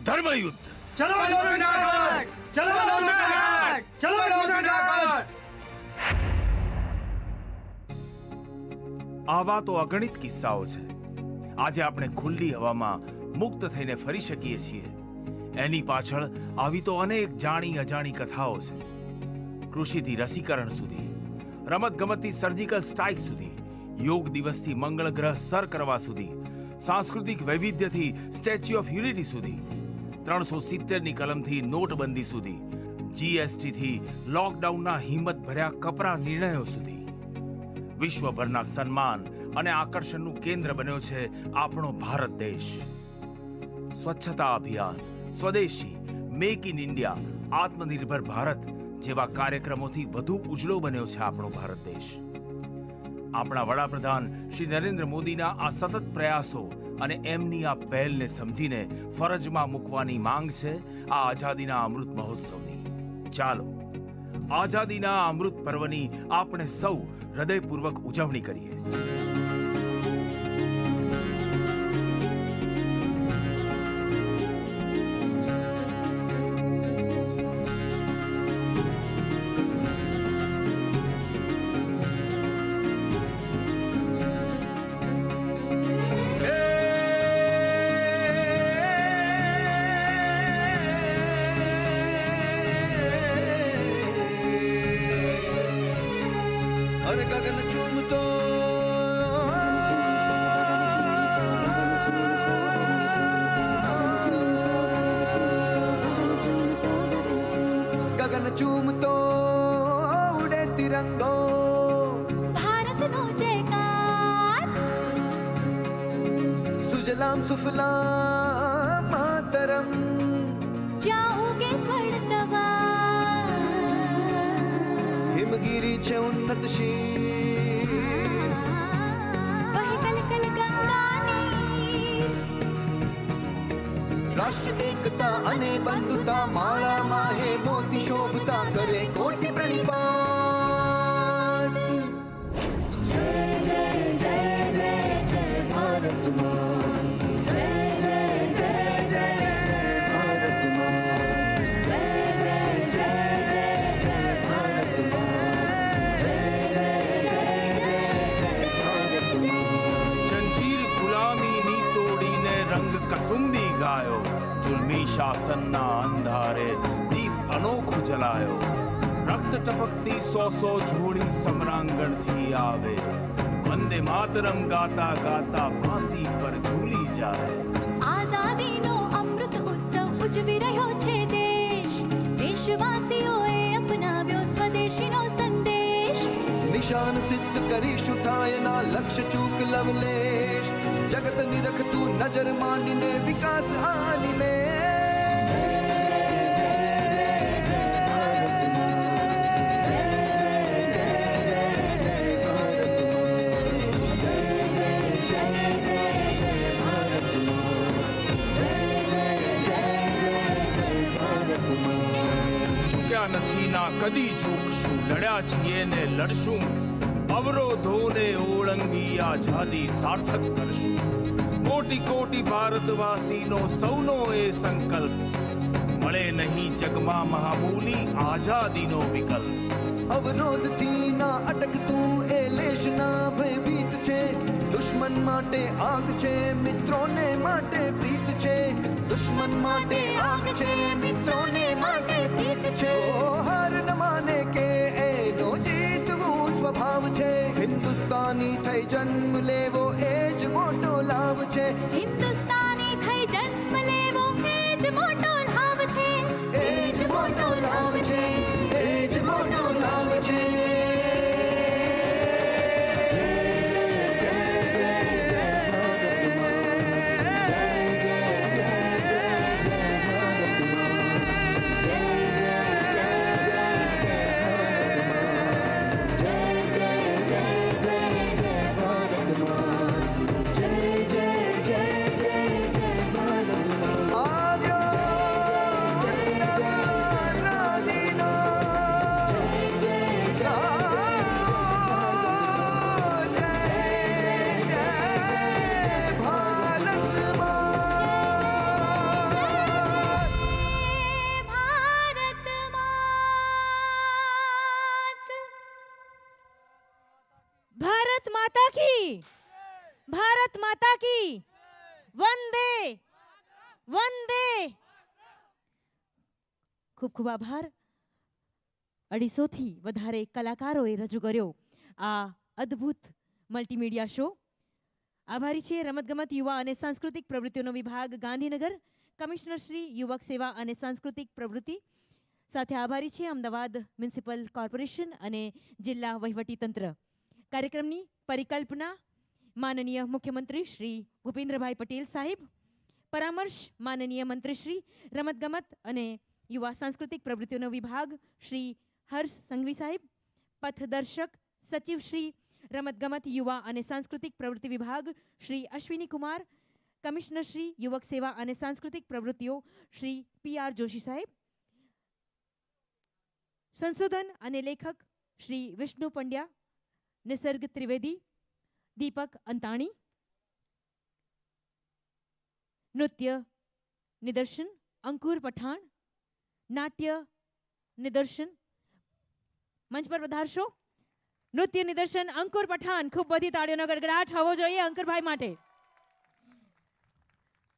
ધર્મ યુદ્ધ. ચલો જુનાગઢ, ચલો જુનાગઢ, ચલો જુનાગઢ. આવા તો અગણિત કિસ્સાઓ છે. આજે આપણે ખુલ્લી હવામાં મુક્ત થઈને ફરી શકીએ છીએ. એની પાછળ આવી તો અનેક જાણી અજાણી કથાઓ છે. કૃષિથી રસીકરણ સુધી, રમત ગમતથી સર્જિકલ સ્ટ્રાઇક સુધી, યોગ દિવસથી મંગળ ગ્રહ સર કરવા સુધી, સાંસ્કૃતિક વૈવિધ્યથી સ્ટેચ્યુ ઓફ યુનિટી સુધી, 370ની કલમથી નોટબંધી સુધી, જીએસટી થી લોકડાઉનના હિંમત ભર્યા કપરા નિર્ણયો સુધી, વિશ્વભરના સન્માન અને આકર્ષણનું કેન્દ્ર બન્યો છે આપણો ભારત દેશ. સ્વચ્છતા અભિયાન, સ્વદેશી, મેક ઇન ઇન્ડિયા, આત્મનિર્ભર ભારત જેવા કાર્યક્રમોથી વધુ ઉજળો બન્યો છે આપણો ભારત દેશ. આપણા વડાપ્રધાન શ્રી નરેન્દ્ર મોદીના આ સતત પ્રયાસો અને એમની આ પહેલને સમજીને ફરજમાં મૂકવાની માંગ છે આ આઝાદીના અમૃત મહોત્સવની. ચાલો આઝાદીના અમૃત પર્વની આપણે સૌ હૃદયપૂર્વક ઉજવણી કરીએ. गगन चूमतो गगन चूमतो उड़े तिरंगो भारत नो जयकार सुजलाम सुफलाम मातरम जाओगे स्वर्ण सवार हिमगिरी छे उन्नतशील वही कलकल गंगानी राष्ट्र एकता अने बंधुता माळा माहे मोती शोभता करे कोटि प्रणिपात. जय जय जय जय जय भारत माँ, जय जय जय जय जय भारत माँ, जय जय जय जय जय भारत माँ, जय जय जय जय जय भारत माँ. જંજીર ગુલામીની તોડીને રંગ કસુંબી ગાયો, જુલ્મી શાસનના અંધારે દીપ અનોખો જલાયો. રક્ત ટપકતી સો જોડી સમરાંગણથી આવે, વંદે માતરમ ગાતા ગાતા ફાંસી પર ઝૂલી જાય. આઝાદી નો અમૃત ઉત્સવ ઉજવી રહ્યો છે દેશ. દેશવાસીઓએ અપનાવ્યો સ્વદેશીનો સંદેશ. નિશાન સિદ્ધ કરીશું થાયના લક્ષ્ય ચૂક લવલેશ. જગત નિરખતું નજર માંડીને વિકાસ આનિમેશ. ચૂક્યા નથી ના કદી ચૂકશું, લડ્યા છીએ ને લડશું. અવરોધોને ઓળંગી આઝાદી સાર્થક કરશું. કોટી કોટી ભારતવાસીનો સૌનો એ સંકલ્પ, મળે નહીં જગમાં મહામૂલી આઝાદીનો વિકલ્પ. અવરોધથી ના અટકતું એ લેશના ભયભીત છે. દુશ્મન માટે આગ છે, મિત્રોને માટે પ્રીત છે. દુશ્મન માટે આગ છે, મિત્રોને માટે પ્રીત છે. ઓ હાર ન માને કે એનો જીતવું સ્વભાવ છે. હિન્દુસ્તાની થઈ જન્મ લેવો એ જ મોટો લાભ છે. હિન્દુસ્તાની થઈ જન્મ લેવો એ જ મોટો લાભ છે. એ જ મોટો લાભ છે, એ જ મોટો લાભ છે. भारत माता की, भारत माता की, वंदे वंदे. ખૂબ ખૂબ આભાર. 250થી વધારે કલાકારોએ રજૂ કર્યો આ અદ્ભુત મલ્ટીમીડિયા શો. આભારી છે રમતગમત યુવા અને સાંસ્કૃતિક પ્રવૃત્તિઓનો વિભાગ ગાંધીનગર, કમિશનર શ્રી યુવક સેવા અને સાંસ્કૃતિક પ્રવૃત્તિ. સાથે આભારી છે અમદાવાદ મ્યુનિસિપલ કોર્પોરેશન અને જિલ્લા વહીવટીતંત્ર. કાર્યક્રમની પરિકલ્પના માનનીય મુખ્યમંત્રી શ્રી ભૂપેન્દ્રભાઈ પટેલ સાહેબ, પરામર્શ માનનીય મંત્રી શ્રી રમતગમત અને યુવા સાંસ્કૃતિક પ્રવૃત્તિઓનો વિભાગ શ્રી હર્ષ સંઘવી સાહેબ, પથદર્શક સચિવ શ્રી રમતગમત યુવા અને સાંસ્કૃતિક પ્રવૃત્તિ વિભાગ શ્રી અશ્વિની કુમાર, કમિશનર શ્રી યુવક સેવા અને સાંસ્કૃતિક પ્રવૃત્તિઓ શ્રી PR જોશી સાહેબ, સંશોધન અને લેખક શ્રી વિષ્ણુ પંડ્યા, નિસર્ગ ત્રિવેદી, દીપક અંતાણી, નૃત્ય નિદર્શન અંકુર પઠાણ, નાટ્ય નિદર્શન મંચ પર વધારશો. નૃત્ય નિદર્શન અંકુર પઠાણ. ખૂબ બધી તાળીઓનો ગડગડાટ હોવો જોઈએ અંકુરભાઈ માટે.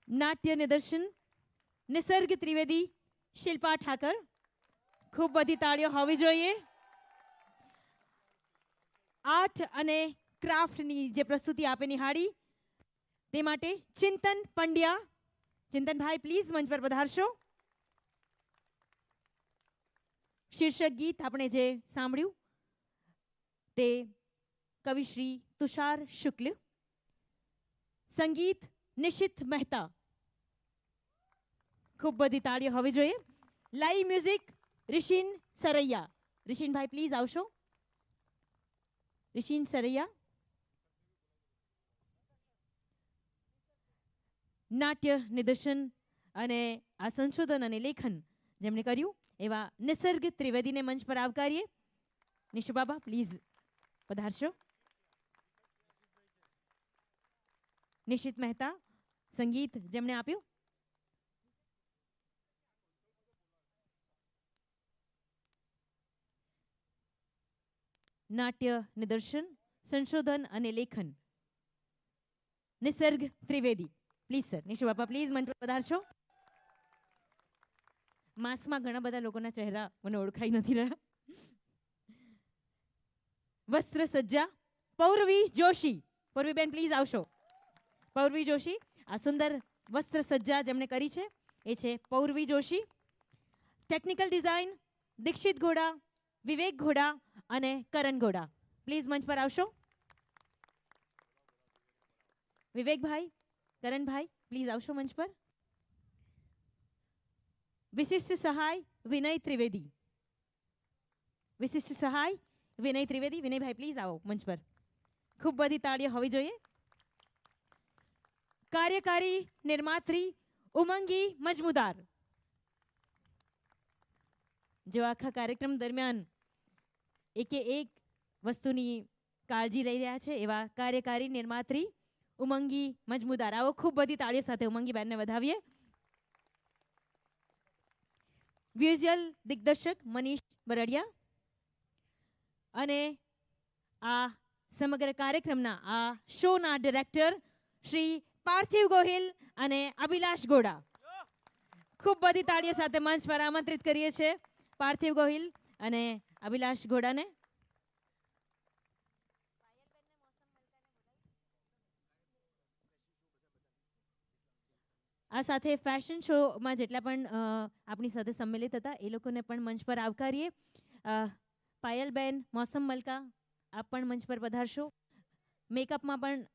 નાટ્ય નિદર્શન નિસર્ગ ત્રિવેદી, શિલ્પા ઠાકર. ખૂબ બધી તાળીઓ હોવી જોઈએ. આર્ટ અને ક્રાફ્ટની જે પ્રસ્તુતિ આપે નિહાળી તે માટે ચિંતન પંડ્યા. ચિંતનભાઈ પ્લીઝ મંચ પર પધારશો. શીર્ષક ગીત આપણે જે સાંભળ્યું તે કવિ શ્રી તુષાર શુક્લ, સંગીત નિશિત મહેતા. ખૂબ બધી તાળીઓ હોવી જોઈએ. Live music Rishin Saraiya. Rishinbhai please આવશો. રિશિન સરૈયા. નાટ્ય નિદર્શન અને આ સંશોધન અને લેખન જેમણે કર્યું એવા નિસર્ગ ત્રિવેદીને મંચ પર આવકારીએ. નિશુ બાબા પ્લીઝ પધારશો. નિશિત મહેતા સંગીત જેમણે આપ્યું. નાટ્ય નિદર્શન સંશોધન અને લેખન Nisarg Trivedi. Please sir. Nishu Bapa please મંચ પર પધારશો. માસમાં ઘણા બધા લોકોના ચહેરા મને ઓળખાઈ નથી રહ્યા. વસ્ત્ર સજ્જા પૌર્વી જોશી. પૌર્વીબેન પ્લીઝ આવશો. પૌર્વી જોશી. આ સુંદર વસ્ત્ર સજ્જા જેમણે કરી છે એ છે પૌર્વી જોશી. ટેકનિકલ ડિઝાઇન દીક્ષિત ઘોડા, વિવેક ઘોડા અને કરણ ઘોડા. પ્લીઝ મંચ પર આવશો. વિવેકભાઈ, કરણભાઈ પ્લીઝ આવશો મંચ પર. વિશિષ્ટ સહાય વિનય ત્રિવેદી. વિશિષ્ટ સહાય વિનય ત્રિવેદી. વિનયભાઈ પ્લીઝ આવો મંચ પર. ખૂબ બધી તાળીઓ હોવી જોઈએ. કાર્યકારી નિર્માત્રી ઉમંગી મજમુદાર. જો આખા કાર્યક્રમ દરમિયાન એકે એક વસ્તુની કાળજી લઈ રહ્યા છે એવા કાર્યકારી નિર્માત્રી ઉમંગી મજમુદાર. આવો ખૂબ બધી તાળીઓ સાથે ઉમંગી બેનને વધાવીએ. વિઝ્યુઅલ દિગ્દર્શક મનીષ બરડિયા અને આ સમગ્ર કાર્યક્રમના આ શોના ડિરેક્ટર શ્રી પાર્થિવ ગોહિલ અને અભિલાષ ગોડા. ખૂબ બધી તાળીઓ સાથે મંચ પર આમંત્રિત કરીએ છીએ પાર્થિવ ગોહિલ અને અભિલાષ ગોડાને. આ સાથે ફેશન શોમાં જેટલા પણ આપણી સાથે સંમેલિત હતા એ લોકોને પણ મંચ પર આવકારીએ. પાયલબેન મોસમ મલકા આપ પણ મંચ પર પધારશો. મેકઅપમાં પણ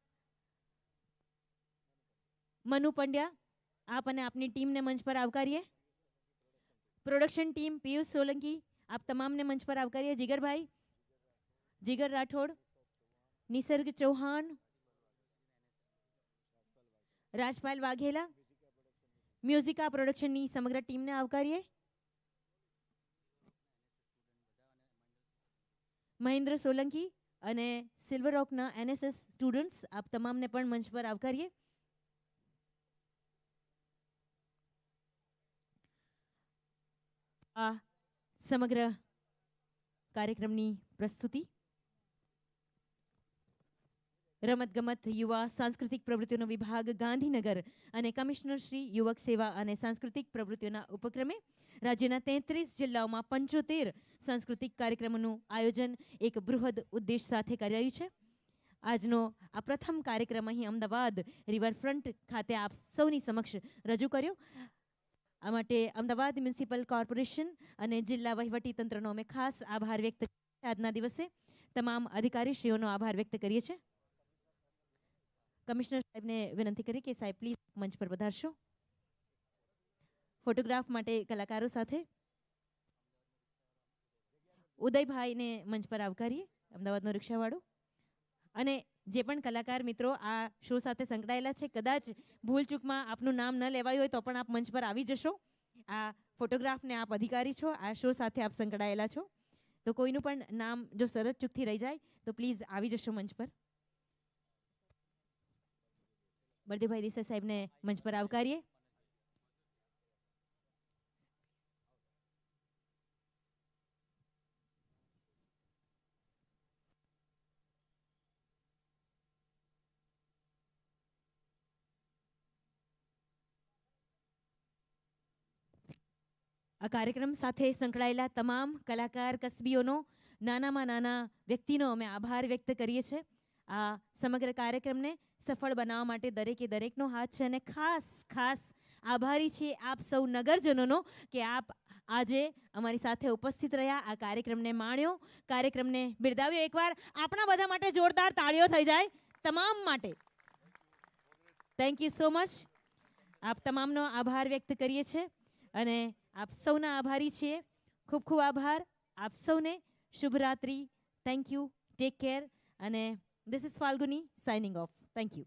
મનુ પંડ્યા આપ અને આપની ટીમને મંચ પર આવકારીએ. પ્રોડક્શન ટીમ પિયુષ સોલંકી આપ તમામને મંચ પર આવકારીએ. જીગરભાઈ, જીગર રાઠોડ, નિસર્ગ ચૌહાણ, રાજપાલ વાઘેલા, મ્યુઝિકા પ્રોડક્શનની સમગ્ર ટીમને આવકારીએ. મહેન્દ્ર સોલંકી અને સિલ્વર રોકના NSS સ્ટુડન્ટ્સ આપ તમામને પણ મંચ પર આવકારીએ. આ સમગ્ર કાર્યક્રમની પ્રસ્તુતિ રમતગમત યુવા સાંસ્કૃતિક પ્રવૃત્તિઓનો વિભાગ ગાંધીનગર અને કમિશનર શ્રી યુવક સેવા અને સાંસ્કૃતિક પ્રવૃત્તિઓના ઉપક્રમે રાજ્યના 33 જિલ્લાઓમાં 75 સાંસ્કૃતિક કાર્યક્રમોનું આયોજન એક બૃહદ ઉદ્દેશ સાથે કરાયું છે. આજનો આ પ્રથમ કાર્યક્રમ અહીં અમદાવાદ રિવરફ્રન્ટ ખાતે આપ સૌની સમક્ષ રજૂ કર્યો. આ માટે અમદાવાદ મ્યુનિસિપલ કોર્પોરેશન અને જિલ્લા વહીવટી તંત્રનો અમે ખાસ આભાર વ્યક્ત કરીએ છીએ. આજના દિવસે તમામ અધિકારીશ્રીઓનો આભાર વ્યક્ત કરીએ છીએ. કમિશનર સાહેબને વિનંતી કરી કે સાહેબ પ્લીઝ મંચ પર પધારશો. ફોટોગ્રાફ માટે કલાકારો સાથે ઉદયભાઈને મંચ પર આવકારીએ, અમદાવાદનો રિક્ષાવાળો. અને જે પણ કલાકાર મિત્રો આ શો સાથે સંકળાયેલા છે, કદાચ ભૂલચૂકમાં આપનું નામ ન લેવાયું હોય તો પણ આપ મંચ પર આવી જશો. આ ફોટોગ્રાફને આપ અધિકારી છો, આ શો સાથે આપ સંકળાયેલા છો, તો કોઈનું પણ નામ જો સરળ ચૂકથી રહી જાય તો પ્લીઝ આવી જશો મંચ પર. બળદેવભાઈ દેસાઈ સાહેબને મંચ પર આવકારીએ. આ કાર્યક્રમ સાથે સંકળાયેલા તમામ કલાકાર કસબીઓનો, નાનામાં નાના વ્યક્તિનો અમે આભાર વ્યક્ત કરીએ છીએ. આ સમગ્ર કાર્યક્રમને સફળ બનાવવા માટે દરેકે દરેકનો હાથ છે અને ખાસ ખાસ આભારી છીએ આપ સૌ નગરજનોનો કે આપ આજે અમારી સાથે ઉપસ્થિત રહ્યા, આ કાર્યક્રમને માણ્યો, કાર્યક્રમને બિરદાવ્યો. એકવાર આપણા બધા માટે જોરદાર તાળીઓ થઈ જાય તમામ માટે. Thank you so much. આપ તમામનો આભાર વ્યક્ત કરીએ છીએ અને આપ સૌના આભારી છીએ. ખૂબ ખૂબ આભાર આપ સૌને. શુભરાત્રિ. Thank you. Take care. અને this is Falguni signing off. Thank you.